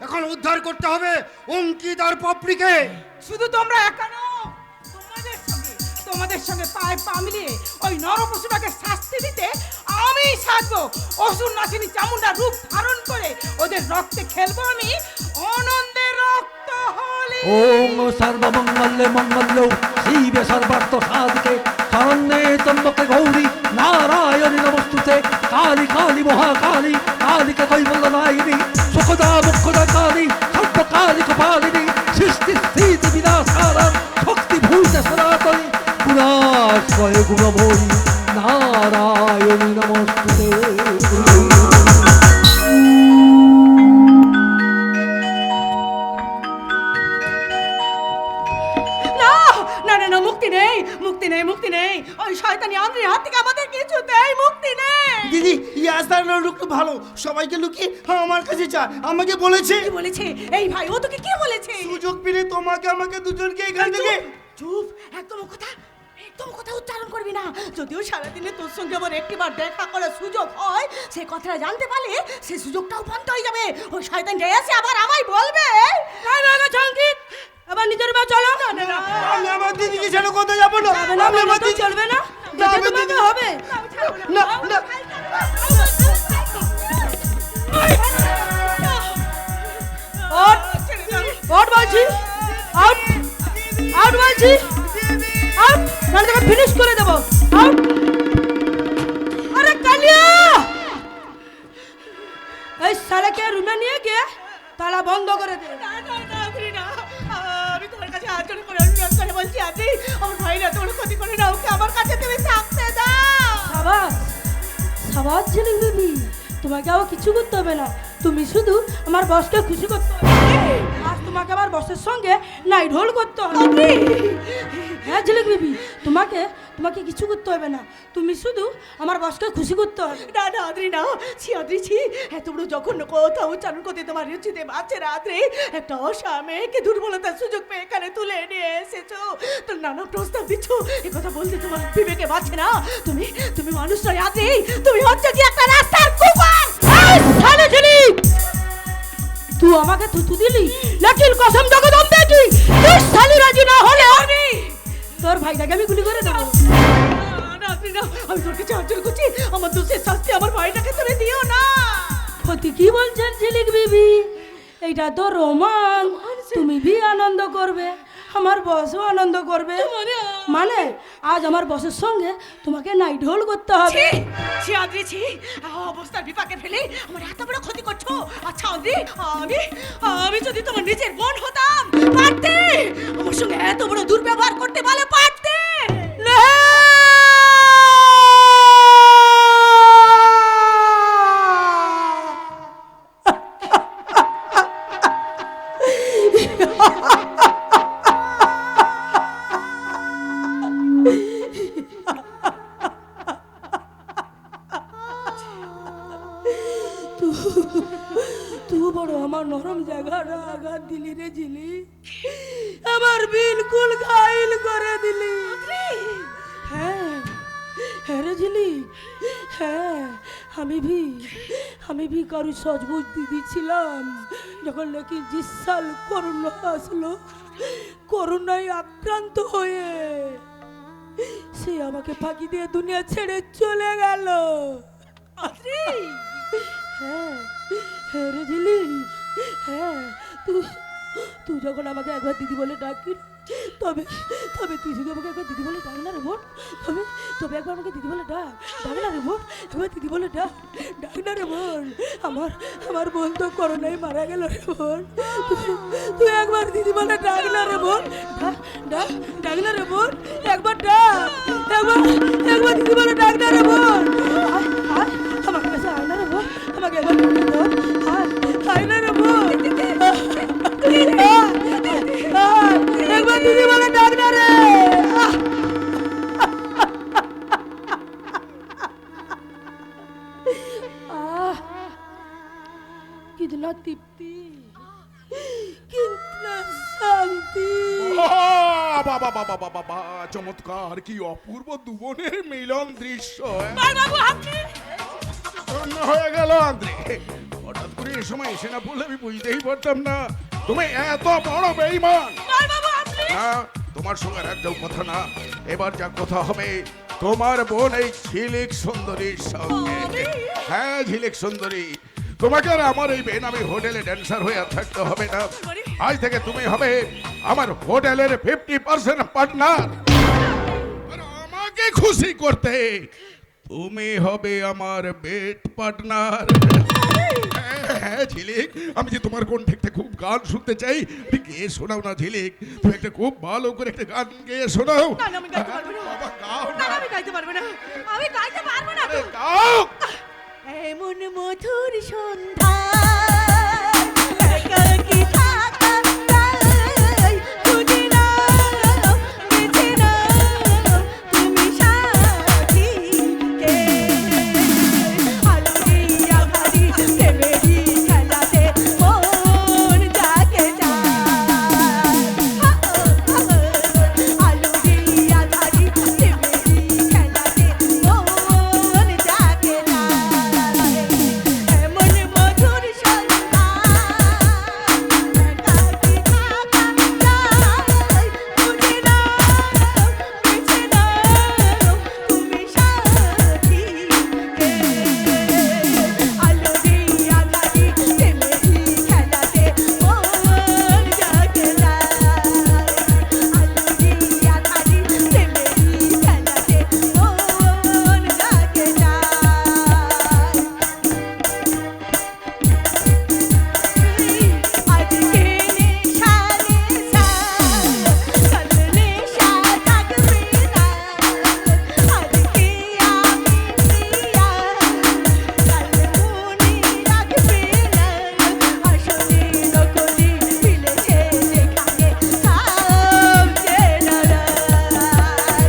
এখন উদ্ধার করতে হবে অঙ্কিত আর পাপড়িকে। শুধু তোমরা একা নও, তোমাদের সঙ্গে পায়ে পা মিলিয়ে ওই নরপশুটাকে শাস্তি দিতে আমি সাজবো। অসুর নাসিনী চামুন্ডার রূপ ধারণ করে ওদের রক্তে খেলবো আমি আনন্দের রক্ত হোলি। ওম সর্বমঙ্গলে মঙ্গলৌ শিবে সর্বার্থ সাধিকে শরণ্যে ত্র্যম্বকে গৌরী নারায়ণী নমস্তুতে। কালী কালী মহাকালী কালিকা কৈবল্যনায়িনী সুখদা মুখদা কালী সর্বকালী কপালিনী সৃষ্টি স্থিতি বিনাশারা শক্তি ভূত সনাতনী পুরাশ্রয় গুণময়ী নারায়ণী নমস্তুতে। না, মুক্তি নেই। ওই শয়তানি আন্দ্রির হাত থেকে আমাদের কিছুতেই মুক্তি নেই। দিদি ইয়াস্তার লোক ভালো, সবাইকে লুকিয়ে আমার কাছে চা। আমাকে বলেছে এই ভাই ও তোকে কি বলেছে? সুযোগ পেলে আমাকে দুজনকে এখান থেকে। চুপ, একদম কথা উচ্চারণ করবি না। যদিও সারাদিনে তোর সঙ্গে আমার একটিবার দেখা করার সুযোগ হয়, সে কথাটা জানতে পারলে সে সুযোগটাও বন্ধ হয়ে যাবে। ওই শয়তান যে এসে আবার আমায় বলবে আবার নিজের মা চলো। না, আমি আমার দিদিকে ছেড়ে কোথায় যাবো না। আমি আমার দিদি চলবে না, যেতে হবে। না আউট বলছি, আউট বলছি, আউট, নাহলে তোকে ফিনিশ করে দেবো। আউট। আরে কালিয়া, এই শালাকে রুমে নিয়ে গিয়ে তালা বন্ধ করে দে। আমি তোমার কাছে হাত জোড় করে অনুরোধ করে বলছি, আপনি আমার ভাইরা তোর ক্ষতি করে না, ওকে আমার কাছে তুমি থাকতে দাও। সাবাস ঝিলিক বেবি, তোমাকে আবার কিছু করতে হবে না। তুমি শুধু আমার বসকে খুশি করতে হবে। আজ তোমাকে আমার বসের সঙ্গে নাইট হোল্ড করতে হবে। হ্যাঁ ঝিলিক বেবি, তোমাকে কিছু করতে হবে না। তুমি শুধু আমার বসকে খুশি করতে হবে। না আদ্রি না, ছি এত বড় জঘন্য কথা উচ্চারণ করতে তোমার রুচিতে বাচ্চা রাত্রে একটা অসামেকে দুর্বলতার সুযোগ পেয়ে এখানে তুলে নিয়ে এসেছো। তোর নানা প্রস্তাব দিচ্ছ, এ কথা বলতে তোমার বিবেকে বাঁচে না। তুমি মানুষ নয় আদ্রি, তুমি হচ্ছে কি একটা রাস্তার কুকুর। তুই আমাকে থুতু দিলি, লেকিন কসম জগদম্বে কি তুই শালি রাজি না হলে আমি তোর ভাইটাকে আমি গুলি করে দেবো। আমি তোর কাছে হাত জোড় করছি, আমার দোষের শাস্তি আমার ভাইটাকে তুমি দিও না। ক্ষতি কি বলছেন ঝিলিক বিবি? এইটা তো রোমান, তুমি ভি আনন্দ করবে, আমার বসও আনন্দ করবে। মানে আজ আমার বসের সঙ্গে তোমাকে নাইট হোল্ড করতে হবে। অবস্থার বিপাকে ফেলে আমার এত বড় ক্ষতি করছো। আচ্ছা আদ্রি, আমি যদি তোমার নিজের বোন হতাম, পারতে আমার সঙ্গে এত বড় দুর্ব্যবহার করতে বলে পারতে? তুই বড় আমার নরম জায়গাটা আঘাত দিলি রে ঝিলি, আমার বিলকুল ঘাইল করে দিলি। হ্যাঁ রে রে ঝিলিক, হ্যাঁ আমি ভি কারু সজবুজ দিদি ছিলাম যখন নাকি 20 সাল করোনা আসলো। করোনায় আক্রান্ত হয়ে সে আমাকে ফাঁকি দিয়ে দুনিয়া ছেড়ে চলে গেল। হ্যাঁ হ্যাঁ রে ঝিলিক, হ্যাঁ তুই যখন আমাকে একবার দিদি বলে ডাকি, তবে তুই শুধু আমাকে একবার দিদি বলে ডাক না রে বোন, তবে একবার আমাকে দিদি বলে ডাক না রে বোন, একবার দিদি বলে ডাক না রে বোন। আমার বোন তো করোনায় মারা গেল রে বোন, তুই একবার দিদি বলে ডাক না রে বোন, ডাক না রে বোন, একবার দিদি বলে ডাক না রে বোন। আমার কাছে আয় না রে বোন, আমাকে একবার আয় না রে বোন, একবার দিদি বলে ডাক না রে। कितना तृप्ति, कितना शांति। বাবা বাবা বাবা বাবা, চমৎকার, কি অপূর্ব দুবনের মিলন দৃশ্য। ধন্য হয়ে গেল আন্দ্রে, হঠাৎ করে এই সময় এসে না বললে আমি বুঝতেই পারতাম না তুমি এত বড় বেঈমান। না, তোমার সঙ্গে আর একটাও কথা না, এবার যা কথা হবে তোমার বোন এই ঝিলিক সুন্দরীর সঙ্গে। হ্যাঁ ঝিলিক সুন্দরী, তোমাকে আর আমার এই বেনামি হোটেলে ড্যান্সার হয়ে আর থাকতে হবে না। আজ থেকে তুমি হবে আমার হোটেলের 50% পার্টনার। আমাকে খুশি করতে তুমি হবে আমার বেড পার্টনার। হ্যাঁ ঝিলিক, আমি যে তোমার কোন থেকে খুব গান শুনতে চাই, গেয়ে শোনাও না ঝিলিক, তুমি একটা খুব ভালো করে একটা গান গেয়ে শোনাও। আমি গাইতে পারবো না, আমি গাইতে পারবো না। গাও। এমন মধুর সন্ধ্যা একাকী থাকা যায়, খুঁজে নাও, বেছে নাও তুমি সাথী কে। আলোরে আঁধারি প্রেমেরই খেলাতে মন যাকে যায়। আলোরে আঁধারি প্রেমেরই খেলাতে মন যাকে যায়। এমন মধুর সন্ধ্যা একাকী থাকা যায়, খুঁজে নাও, বেছে নাও তুমি সাথী কে। আলোরে আঁধারি প্রেমেরই খেলাতে মন যাকে যায়। আলোরে আঁধারি প্রেমেরই খেলাতে মন যাকে যায়। আজকে নেশা নেশা, কাল নেশা থাকবে না। আজকে আমি প্রিয়া, কাল মনে রাখবে না। আসলে নকলি মিলেছে যেখানে সব চেনা যায়।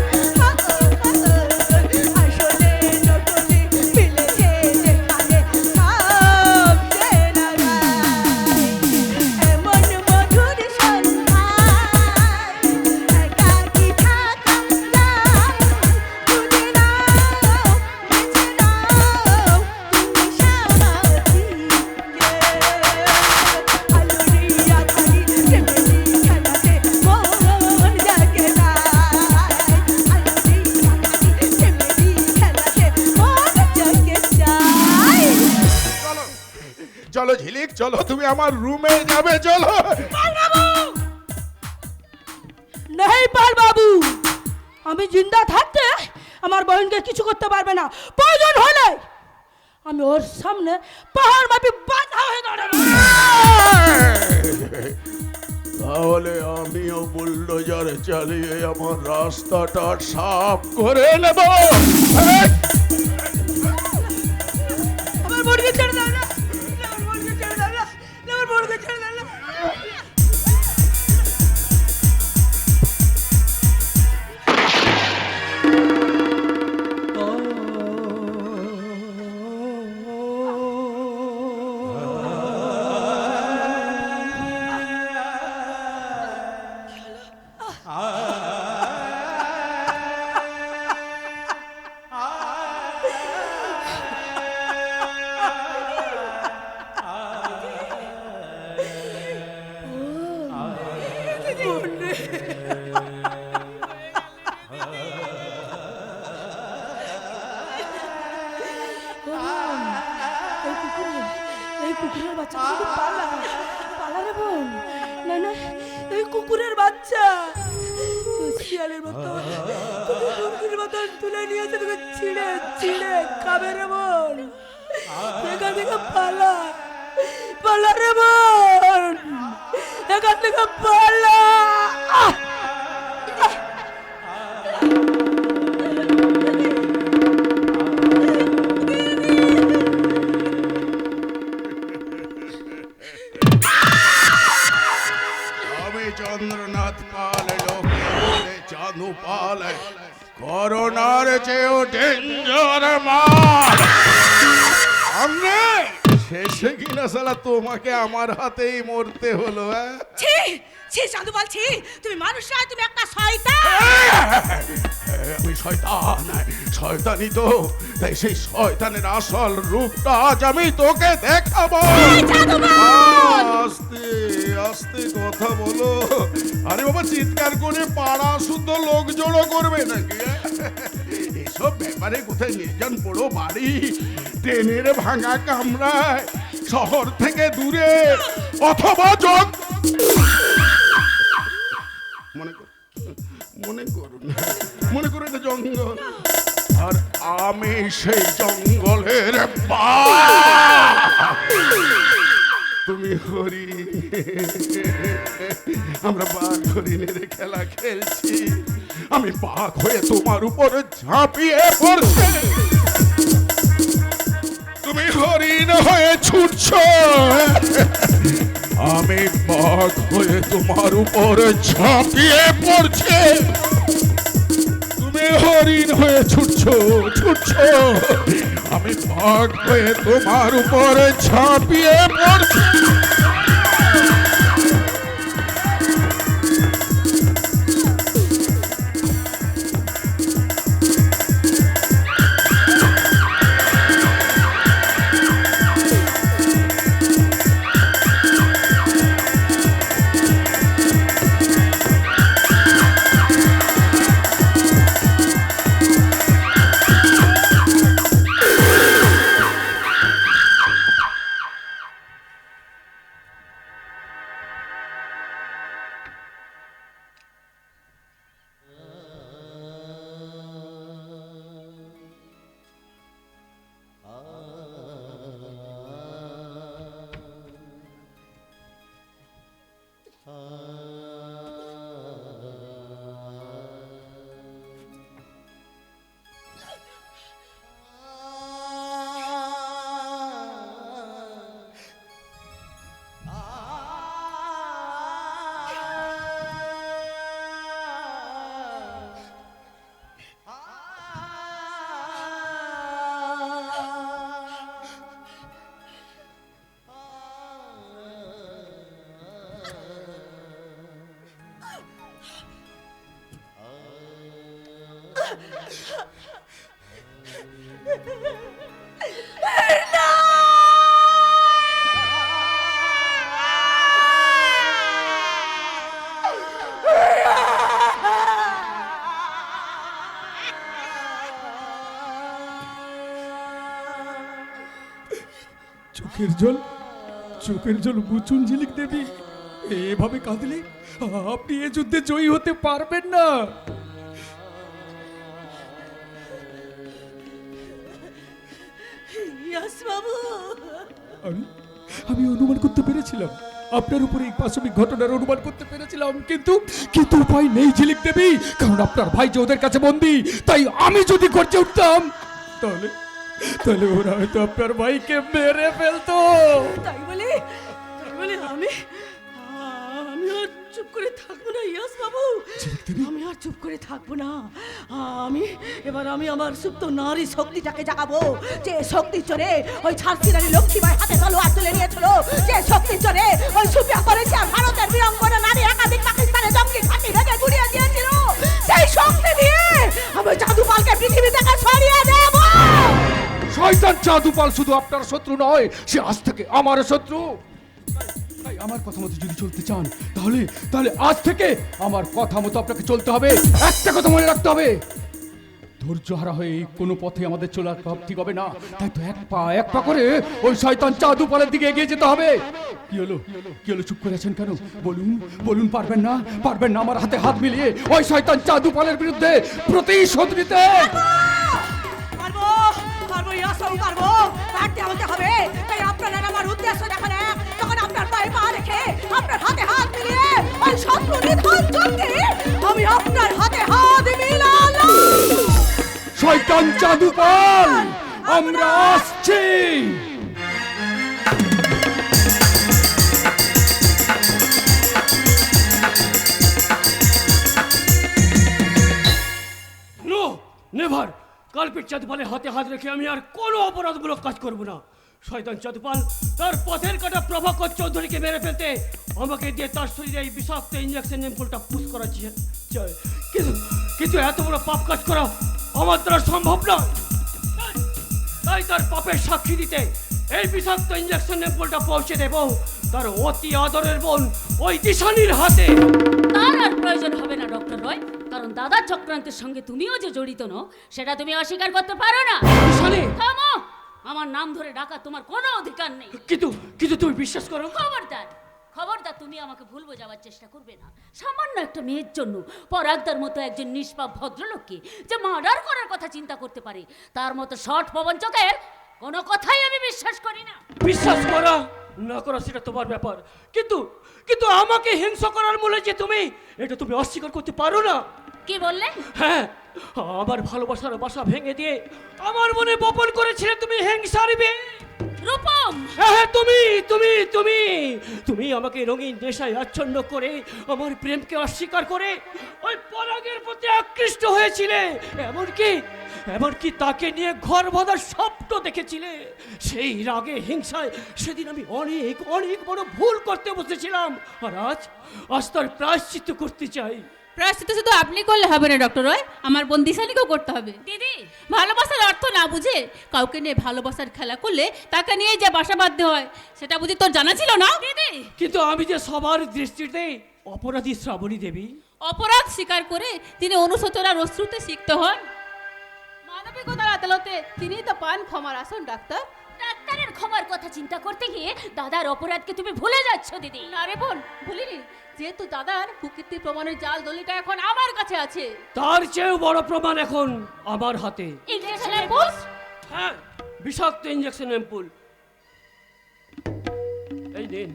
আসলে নকলি মিলেছে যেখানে সব চেনা যায়। এমন মধুর সন্ধ্যা একাকী থাকা যায়, খুঁজে নাও, বেছে নাও তুমি সাথী কে। আলোরে আঁধারি প্রেমেরই খেলাতে মন যাকে যায়। আলোরে আঁধারি প্রেমেরই খেলাতে মন যাকে যায়। চলো চলো ঝিলিক, চলো তুমি আমার রুমে যাবে, চলো। नहीं पाल बाबू, আমি জিন্দা থাকতে আমার বোনকে কিছু করতে পারবে না। প্রয়োজন হলে আমি ওর সামনে পাহাড় মাপি বাধা হয়ে দাঁড়াবো। তাহলে আমিও বুলডোজার চালিয়ে আমার রাস্তাটা সাফ করে নেব। আমার বোনকে ছেড়ে দাও না, আমার বোনকে ছেড়ে দাও না, আমার বোনকে ছেড়ে দাও না। আ কুকুরের বাচ্চা যদি পালা পালা রে বোন, না না এই কুকুরের বাচ্চা শিয়ালের মতো তোকে মুরগির মতন তুলে নিয়েছে, তোকে ছিঁড়ে ছিঁড়ে খাবে রে বোন। এখান থেকে পালা পালা রে বোন, এখান থেকে পালা। আমি চন্দ্রনাথ পাল, লোকে বলে চাঁদু পাল, করোনার চেয়েও ডেঞ্জার মাল। আমরা শেষে কিনা সালা তোমাকে আমার হাতেই মরতে হলো। ছি ছি চাঁদুপাল ছি, তুমি মানুষ নয়, তুমি একটা শয়তান। আমি শয়তান, শয়তানি তো, তাই সেই শয়তানের আসল রূপটা আজ আমি তোকে দেখাবো। আস্তে আস্তে কথা বলো। আরে বাবা, চিৎকার করে পাড়া শুদ্ধ লোক জড়ো করবে নাকি? এসব ব্যাপারে কোথায় নির্জন বড় বাড়ি, ট্রেনের ভাঙা কামরায়, শহর থেকে দূরে, অথবা মনে করুন এটা জঙ্গল, আর আমি সেই জঙ্গলের বাঘ। তুমি হরিণ, আমরা বাঘ হরিণের খেলা খেলছি। আমি বাঘ হয়ে তোমার উপরে ঝাঁপিয়ে পড়ছি, তুমি হরিণ হয়ে ছুটছ। আমি বাঘ হয়ে তোমার উপরে ঝাঁপিয়ে পড়ছি, তুমি হরিণ হয়ে ছুটছো ছুটছো। আমি বাঘ হয়ে তোমার উপরে ঝাঁপিয়ে পড়ছি। চোখের জল মুচুন ঝিলিক দেবী, এভাবে কাঁদলে আপনি এ যুদ্ধে জয়ী হতে পারবেন না। আমি অনুমান করতে পেরেছিলাম, আপনার উপরে এই পাশবিক ঘটনার অনুমান করতে পেরেছিলাম, কিন্তু উপায় নেই ঝিলিক দেবী, কারণ আপনার ভাই যে ওদের কাছে বন্দী। তাই আমি যদি গর্জে উঠতাম তাহলে ওরা হয়তো আপনার ভাইকে মেরে ফেলতো। তাই বলে আমি আর চুপ করে থাকবো না ইয়াস বাবু, আমি আর চুপ করে থাকবো না। আমি আমার সুপ্ত নারী শক্তিটাকে জাগাবো, যে শক্তি চোরে ওই ঝাঁসি রানী লক্ষ্মীবাই হাতে তলোয়ার তুলে নিয়েছিল, যে শক্তি চোরে ওই সুপিয়া করেছে আর ভারতের বীরাঙ্গনা নারী একাধিক পাকিস্তানে জঙ্গি ঘাঁটি ভেঙে গুড়িয়ে দিয়েছিল, সেই শক্তি দিয়ে আমি জাদুপালকে পৃথিবী থেকে সরিয়ে দেব। শয়তান জাদুপাল শুধু আপনার শত্রু নয়, সে আজ থেকে আমার শত্রু। তাই আমার কথা মতো যদি চলতে চান তাহলে আজ থেকে আমার কথা মতো আপনাকে চলতে হবে। একটা কথা মনে রাখতে হবে, ধৈর্যহারা হয়ে কোনো পথে আমাদের চলা ঠিক হবে না। তাই তো এক পা করে ওই শয়তান চাঁদুপালের দিকে এগিয়ে যেতে হবে। কি হলো চুপ করে আছেন কেন? বলুন পারবেন না আমার হাতে হাত মিলিয়ে ওই শয়তান চাঁদুপালের বিরুদ্ধে প্রতিশোধ নিতে? পারবো পারতে আমাকে হবে। তাই আপনার আর আমার উদ্দেশ্য যখন এক, তখন আপনার পায়ে পা রেখে আপনার হাতে হাত মিলিয়ে ওই শত্রু নিধন যজ্ঞে আমি আপনার হাতে হাত মিলালাম। শয়তান চাঁদুপাল, আমরা আসছি। No never. কালপিট চাঁদুপালের হাতে হাত রেখে আমি আর কোনো অপরাধমূলক কাজ করব না। শয়তান চাঁদুপাল তার পথের কাটা প্রভাকর চৌধুরীকে মেরে ফেলতে আমাকে দিয়ে তার শরীরে এই বিষাক্ত ইঞ্জেকশন নেমফুলটা পুশ করা চায়। কিন্তু এত বড় পাপ কাজ করা আমার দ্বারা সম্ভব নয়। তাই তার পাপের সাক্ষী দিতে এই বিষাক্ত ইঞ্জেকশন নেমফুলটা পৌঁছে দেব তার অতি আদরের বোন ওই দিশানির হাতে। তার আর প্রয়োজন হবে না ডক্টর রয়, কারণ দাদার চক্রান্তের সঙ্গে তুমিও যে জড়িত নও সেটা তুমি অস্বীকার করতে পারো না। দিশানি, থামো! আমার নাম ধরে ডাকা তোমার কোনো অধিকার নেই। কিন্তু তুমি বিশ্বাস করো? খবরদার তুমি আমাকে ভুল বোঝাবার চেষ্টা করবে না। সামান্য একটা মেয়ের জন্য পরাগদার মতো একজন নিষ্পাপ ভদ্রলোককে যে মার্ডার করার কথা চিন্তা করতে পারে, তার মতো শর্ট প্রবঞ্চকের কোনো কথাই আমি বিশ্বাস করি না। বিশ্বাস করা না করা সেটা তোমার ব্যাপার, কিন্তু আমাকে হিংসা করার মূলে যে তুমি, এটা তুমি অস্বীকার করতে পারো না। কি বললে? হ্যাঁ, আমার ভালোবাসার বাসা ভেঙে দিয়ে আমার মনে বপন করেছিলে তুমি হিংসার বীজ। রূপম! হ্যাঁ, তুমি আমাকে রঙিন নেশায় আচ্ছন্ন করে আমার প্রেমকে অস্বীকার করে ওই পরাগের প্রতি আকৃষ্ট হয়েছিলে। এমনকি তাকে নিয়ে ঘর বাঁধার স্বপ্ন দেখেছিলে। সেই রাগে হিংসায় সেদিন আমি অনেক বড় ভুল করতে বসেছিলাম। আর আজ তার প্রায়শ্চিত্ত করতে চাই। প্রায়শ্চিত্ত শুধু আপনি করলে হবে না ডক্টর রয়, আমার বোন দিশানিকেও করতে হবে। দিদি, ভালোবাসার অর্থ না বুঝে কাউকে নিয়ে ভালোবাসার খেলা করলে তাকে নিয়ে যে বাসা বাঁধতে হয় সেটা বুঝি তোর জানা ছিল না? দিদি, কিন্তু আমি যে সবার দৃষ্টিতে অপরাধী শ্রাবণী দেবী। অপরাধ স্বীকার করে তিনি অনুশোচনার অশ্রুতে শিখতে হন। মানবিকতার আদালতে তিনি তো পান ক্ষমার আসন। ডাক্তারের ক্ষমার কথা চিন্তা করতে গিয়ে দাদার অপরাধকে তুমি ভুলে যাচ্ছ দিদি। না রে বোন, ভুলিনি। যেহেতু দাদার কুকীর্তি প্রমাণের জাল দলিটা এখন আমার কাছে আছে, তার চেয়েও বড় প্রমাণ এখন আমার হাতে। Injection ampoule? হ্যাঁ, বিষাক্ত ইঞ্জেকশন এম্পুল। এই নিন।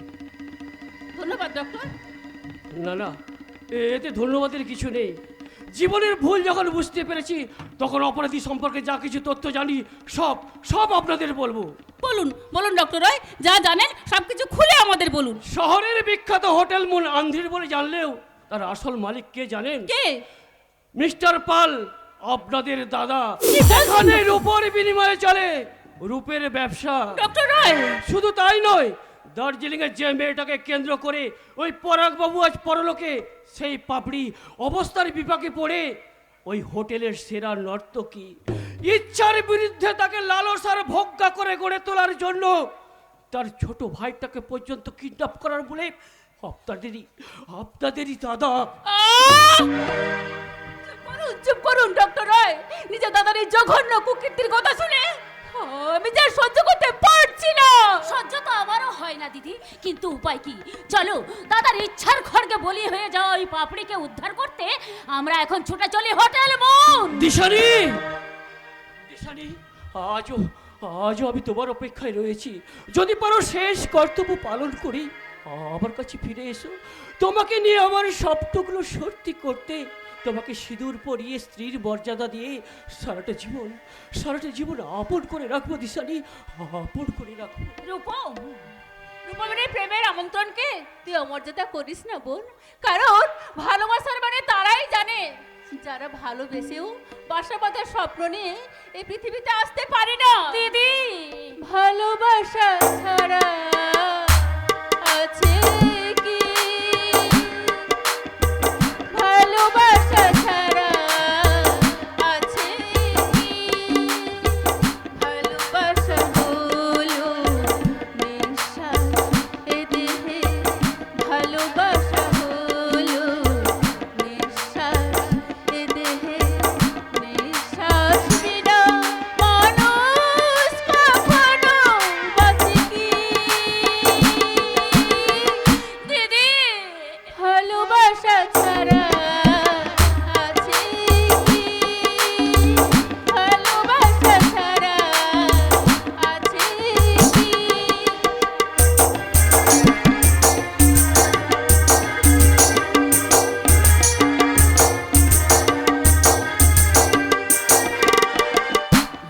ধন্যবাদ ডক্টর। না, এতে ধন্যবাদের কিছু নেই। জীবনের ভুল যখন বুঝতে পেরেছি তখন অপরাধী সম্পর্কে যা কিছু তথ্য জানি সব আপনাদের বলবো। বলুন ডক্টর রয়, যা জানেন সবকিছু খুলে আমাদের বলুন। শহরের বিখ্যাত হোটেল মূল আন্ধির বলে জানলেও তার আসল মালিক কে জানেন? কে? মিস্টার পাল, আপনাদের দাদা। এখানে রূপের বিনিময়ে চলে রূপের ব্যবসা। ডক্টর রয়, শুধু তাই নয়, দার্জিলিং এর যে মেয়েটাকে কেন্দ্র করে ওই পরাগবাবু আজ পরলোকে, সেই পাপড়ি অবস্থার বিপাকে পড়ে ওই হোটেলের সেরা নর্তকী ইচ্ছার বিরুদ্ধে তাকে লালসার ভোগ্যা করে গড়ে তোলার জন্য তার ছোট ভাইটাকে পর্যন্ত কিডন্যাপ করার বলে আপনাদেরই দাদা। চুপ করুন ডক্টর রয়। নিজের দাদার এই জঘন্য কুকীর্তির কথা শুনে আমি যা সহ্য করতে পারছি না। সহ্য তো আমারও হয় না দিদি, কিন্তু উপায় কি? চলো, দাদার ইচ্ছার খড়গে বলি হয়ে যাওয়া ওই পাপড়িকে উদ্ধার করতে আমরা এখন ছুটে চলি হোটেল মুন। দিশানি, আজও আমি তোমার অপেক্ষায় রয়েছি। যদি পারো শেষ কর্তব্য পালন করি আমার কাছে ফিরে এসো। তোমাকে নিয়ে আমার স্বপ্নগুলো সত্যি করতে তোমাকে সিঁদুর পরিয়ে স্ত্রীর মর্যাদা দিয়ে সারাটা জীবন আপন করে রাখবো দিশানি, আপন করে রাখবো। রূপমের প্রেমের আমন্ত্রণকে তুই অমর্যাদা করিস না বোন, কারণ ভালোবাসার মানে তারাই জানে যারা ভালোবেসেও বাসা বাঁধার স্বপ্ন নিয়ে এই পৃথিবীতে আসতে পারে না। দিদি, ভালোবাসা ছাড়া আছে কি? ভালোবাসা ছাড়া আছে কি? ভালোবাসা হলো নিঃশ্বাস এ দেহে, ভালোবাসা হলো নিঃশ্বাস এ দেহে, নিঃশ্বাস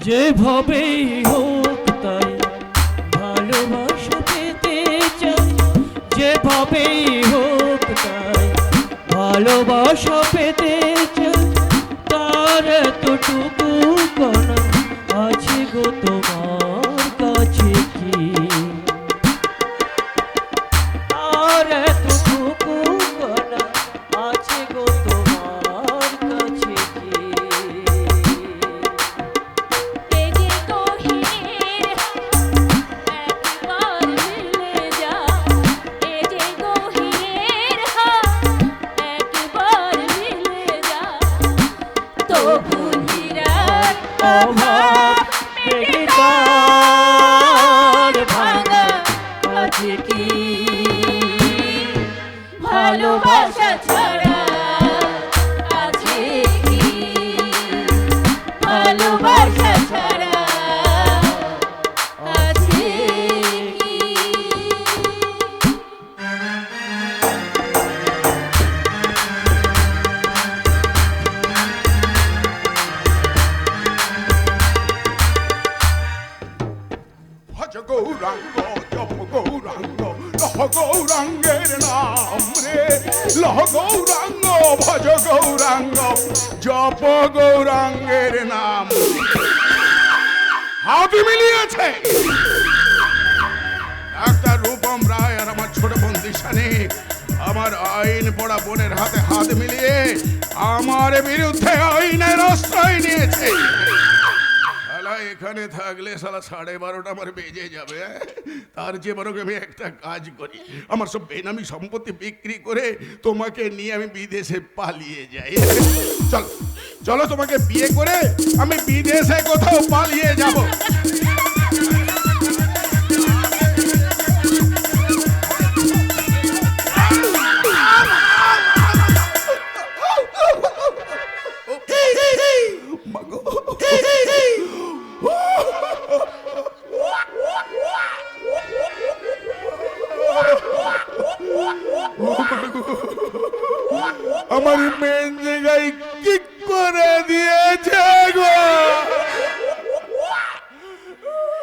যেভাবেই হোক তাই ভালোবাসা পেতে চাই, যেভাবেই হোক তাই ভালোবাসা পেতে চাই, তার এতটুকু কণা আছে গো তোমার কাছে কি, তার এতটুকু কণা আছে গো তোমার কাছে কি। এ যে গহীনের একবার মিলে যা, এ যে গহীনের একবার মিলে যা, তবু হীরার অভাব পেটে তার ভাঙা আছে কি, ভালোবাসা ছাড়া আছে কি, ভালোবাসা ছাড়া আছে কি। ভজ গৌরাঙ্গ জপ গৌরাঙ্গ লহ গৌরাঙ্গের নাম রে, লহ গৌরাঙ্গ ভজ গৌরাঙ্গ জপ গৌরাঙ্গের নাম। হাত মিলিয়েছে ডাক্তার রূপম রায় আর আমার ছোট বোন দিশানি আমার আইন পড়া বোনের হাতে হাত মিলিয়ে আমার বিরুদ্ধে আইনের আশ্রয় নিয়েছে। শালা এখানে থাকলে শালা 12:30 আমার বেজে যাবে। তার যে বরং আমি একটা কাজ করি, আমার সব বেনামি সম্পত্তি বিক্রি করে তোমাকে নিয়ে আমি বিদেশে পালিয়ে যাই। চলো চলো, তোমাকে বিয়ে করে আমি বিদেশে কোথাও পালিয়ে যাব। আমার মেন জায়গায় কি করে দিয়েছে গো।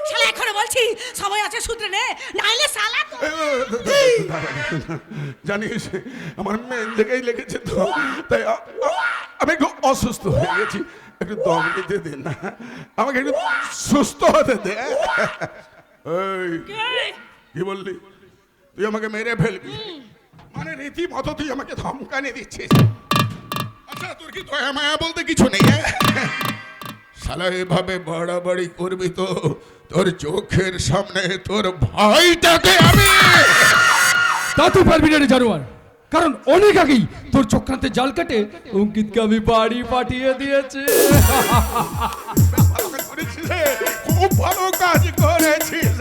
শালা এখনো বলছি সময় আছে সূত্রে নে, নাইলে শালা জানিস আমার মেন জায়গায় লেগেছে তো, তাই আমি একটু অসুস্থ হয়ে গেছি। একটু দম নিতে দে না, আমাকে একটু সুস্থ হতে দে। এই কি বললি? তুই আমাকে মেরে ফেলবি? মানে রীতিমতো তুই আমাকে ধমকানি দিচ্ছিস? আচ্ছা তোর কি দয়া মায়া বলতে কিছু নেই? শালা এভাবে বাড়াবাড়ি করবি তো তোর চোখের সামনে তোর ভাইটাকে আমি। তা তুই পারবি না রে জানোয়ার, কারণ অনেক আগেই তোর চক্রান্তে জাল কেটে অঙ্কিতকে আমি বাড়ি পাঠিয়ে দিয়েছি। খুব ভালো কাজ করেছিস।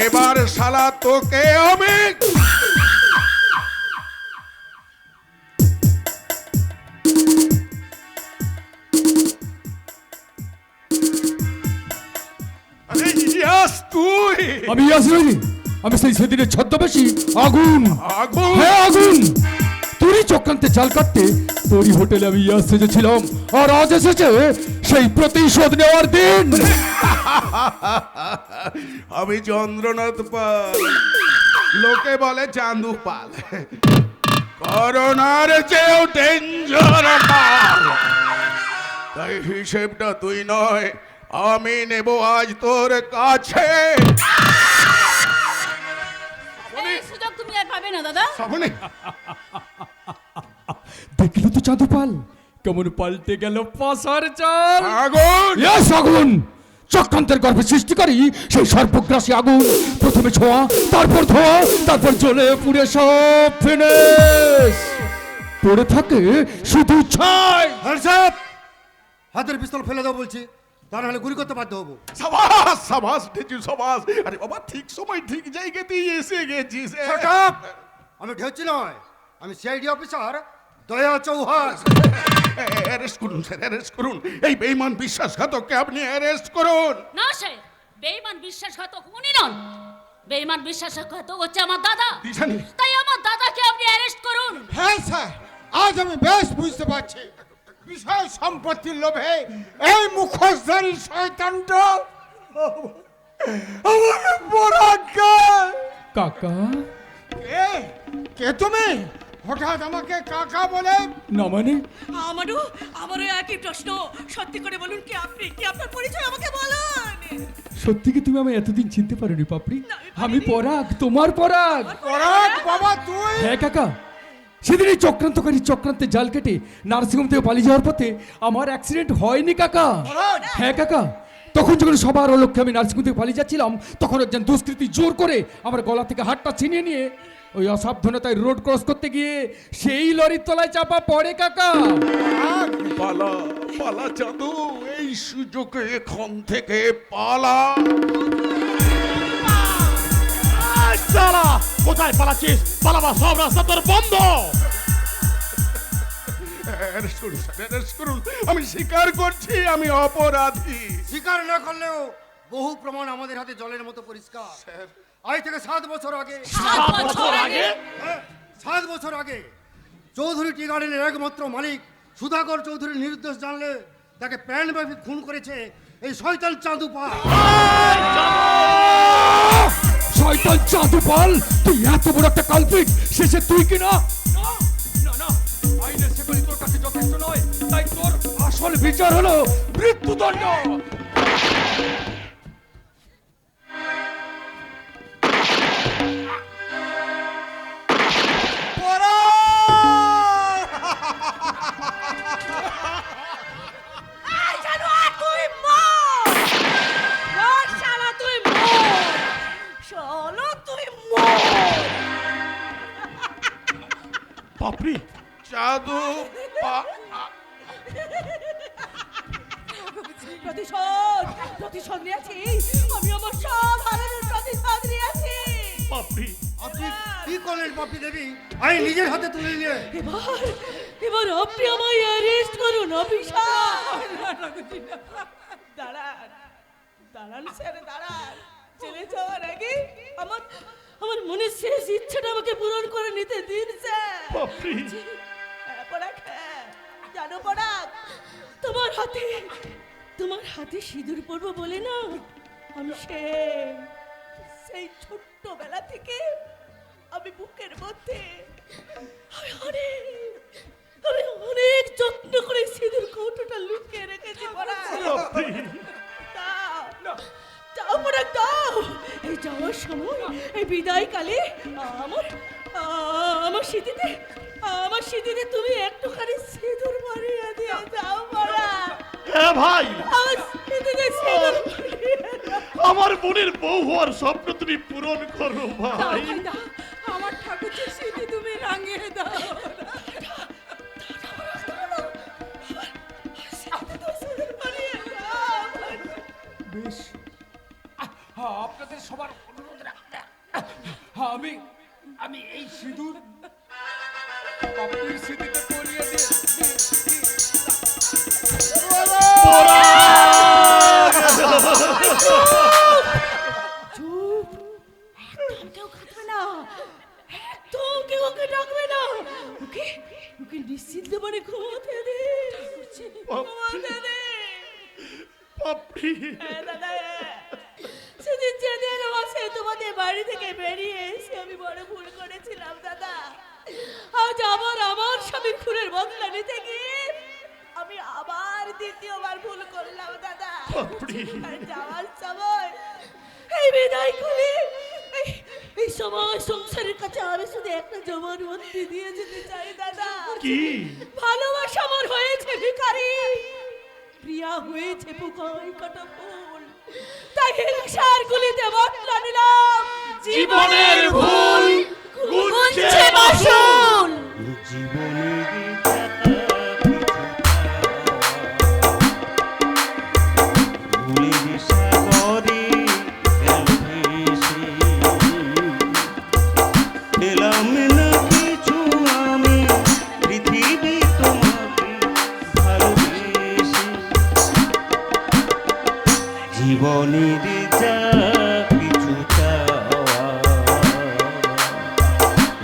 এবার শালা তোকে আমি তুই আমি ইয়াস নইনি, আমি সেই সেদিনের ছদ্মবেশী আগুন। আগুন? হ্যাঁ আগুন। তোরই চক্রান্তে জাল কাটতে তোরই হোটেলে আমি ইয়াস সেজেছিলাম, আর আজ এসেছে সেই প্রতিশোধ নেওয়ার দিন। আমি চন্দ্রনাথ পাল, লোকে বলে চান্দু পাল, করোনার চেয়েও ডেঞ্জার পাল। তাই হিসেবটা তুই নয় আমি নেব আজ তোর কাছে। এই সুযোগ তুমি আর পাবে না দাদা। সামনে দেখলি তো চাঁদুপাল কেমন পাল্টে গেল পাশার চাল। আগুন? ইয়েস আগুন। চক্রান্তের গর্ভে সৃষ্টিকারী সেই সর্বগ্রাসী আগুন, প্রথমে ছোঁয়া, তারপর ধোঁয়া, তারপর জ্বলে পুড়ে সব ফিনিশ। পড়ে থাকে শুধু ছাই। সাহেব হাতের পিস্তল ফেলে দাও বলছি, তা নাহলে গুলি করতে বাধ্য হবো। সাবাস সাবাস ঢেচু সাবাস। আরে বাবা ঠিক সময় ঠিক জায়গাতেই এসে গেছিস। Shut up! আমি ঢেউচি নয়, আমি সিআইডি অফিসার দয়া চৌহান। অ্যারেস্ট করুন স্যার, অ্যারেস্ট করুন। এই বেঈমান বিশ্বাসঘাতককে আপনি অ্যারেস্ট করুন। না স্যার, বেঈমান বিশ্বাসঘাতক উনি নন, বেঈমান বিশ্বাসঘাতক হচ্ছে আমার দাদা। দিশানি। তাই আমার দাদাকে আপনি অ্যারেস্ট করুন। হ্যাঁ স্যার, আজ আমি বেশ বুঝতে পারছি বিষয় সম্পত্তির লোভে এই মুখোশধারী শয়তানটা আমার পরাগকে। কাকা কে কে তুমি? হঠাৎ আমাকে কাকা বলে? না মানে আমারও একই প্রশ্ন। সত্যি করে বলুন কি আপনি, কি আপনার পরিচয় আমাকে বলুন। সত্যি কি তুমি আমায় এতদিন চিনতে পারোনি পাপড়ি? আমি পরাগ, তোমার পরাগ। পরাগ বাবা তুই? হ্যাঁ কাকা, সেদিন এই চক্রান্তকারী চক্রান্তে জাল কেটে নার্সিংহোম থেকে পালিয়ে যাওয়ার পথে আমার অ্যাক্সিডেন্ট হয়নি কাকা? হ্যাঁ কাকা, তখন যখন সবার অলক্ষ্যে আমি নার্সিংহোম থেকে পালিয়ে যাচ্ছিলাম, তখন একজন দুষ্কৃতী জোর করে আমার গলা থেকে হাতটা ছিনিয়ে নিয়ে ওই অসাবধানতায় রোড ক্রস করতে গিয়ে সেই লরির তলায় চাপা পড়ে কাকা। পালা পালা চাঁদু, এই সুযোগে এখান থেকে পালা। শালা কোথায় পালাচ্ছিস? পালাবা, সব রাস্তা তোর বন্ধ। অ্যারেস্ট করুন স্যার, অ্যারেস্ট করুন। আমি স্বীকার করছি আমি অপরাধী। স্বীকার না করলেও বহু প্রমাণ আমাদের হাতে জলের মতো পরিষ্কার। আজ থেকে 7 বছর আগে, 7 বছর আগে? হ্যাঁ, 7 বছর আগে চৌধুরী টি গার্ডেনের একমাত্র মালিক সুধাকর চৌধুরীর নির্দোষ জানলে তাকে প্রাণব্যাপী খুন করেছে এই শয়তান চাঁদু পাল। শয়তান চাঁদু পাল, তুই এত বড় একটা কালপিট, শেষে তুই কি না? না না, আইনের সেগুলি তোর কাছে যথেষ্ট নয়, তাই তোর আসল বিচার হলো মৃত্যুদণ্ড। পাপড়ি চাঁদু প্রতিশোধ নিয়েছি আমি, আমার সব হারানোর প্রতিশোধ নিয়েছি। পাপড়ি আপনি কি করলেন পাপি দেবী? আমি নিজের হাতে তুলে নিয়ে এবার আপনি আমায় অ্যারেস্ট করুন অফিসার। দাঁড়ান স্যার, দাঁড়ান। চলে যাওয়ার আগে আমার মনের শেষ ইচ্ছাটা আমাকে পূরণ করে নিতে দিন স্যার। পাপড়ি পরাগ, জানো পরাগ, তোমার হাতে সিঁদুর পরবো বলে না আমি সেই ছোট্টবেলা থেকে আমি বুকের মধ্যে আমি অনেক যত্ন করে সিঁদুর কৌটোটা লুকিয়ে রেখেছি পরাগ। যাও পরাগ, যাও। এই যাওয়ার সময়, এই বিদায়কালে আমার স্মৃতিতে তুমি একটুখানি সিঁদুর মারিয়ে দিয়ে যাও পরাগ। হ্যাঁ ভাই, আমার স্মৃতিতে সিঁদুর আমার বোনের বউ হওয়ার স্বপ্ন তুমি পূরণ করো ভাই। আমার ঠাকুরের স্মৃতি তুমি রাঙিয়ে দাও। বেশ, আপনাদের সবার অনুরোধ রাখতে আমি এই সিঁদুর পাপড়ির স্মৃতিতে পরিয়ে দিয়ে নিশ্চিন্ত মানে ঘুমাতে দে। পাপড়ি সেদিন যেদিন মাসে তোমাদের বাড়ি থেকে বেরিয়ে এসে আমি বড় ভুল করেছিলাম দাদা। আজ আমার স্বামীর খুনের বদলা নিতে গিয়ে আমি আবার দ্বিতীয়বার ভুল করলাম দাদা। আর যাওয়ার সময় এই বিদায় করে এই সময় সংসারের কাছে আমি শুধু একটা জবানবন্দি দিয়ে যেতে চাই দাদা। কি? ভালোবাসা আমার হয়েছে ভিখারি, প্রিয়া হয়েছে পোকায় কাটা ফুল, তাই হিংসার গুলিতে বদলা নিলাম জীবনের ভুল গুনছে বাসুল। জীবনের যা কিছু চাওয়া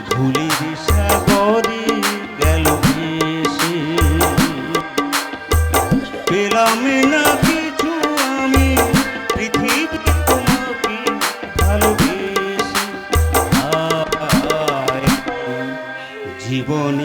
ধুলির সাগরে গেল ভেসে। জীবনে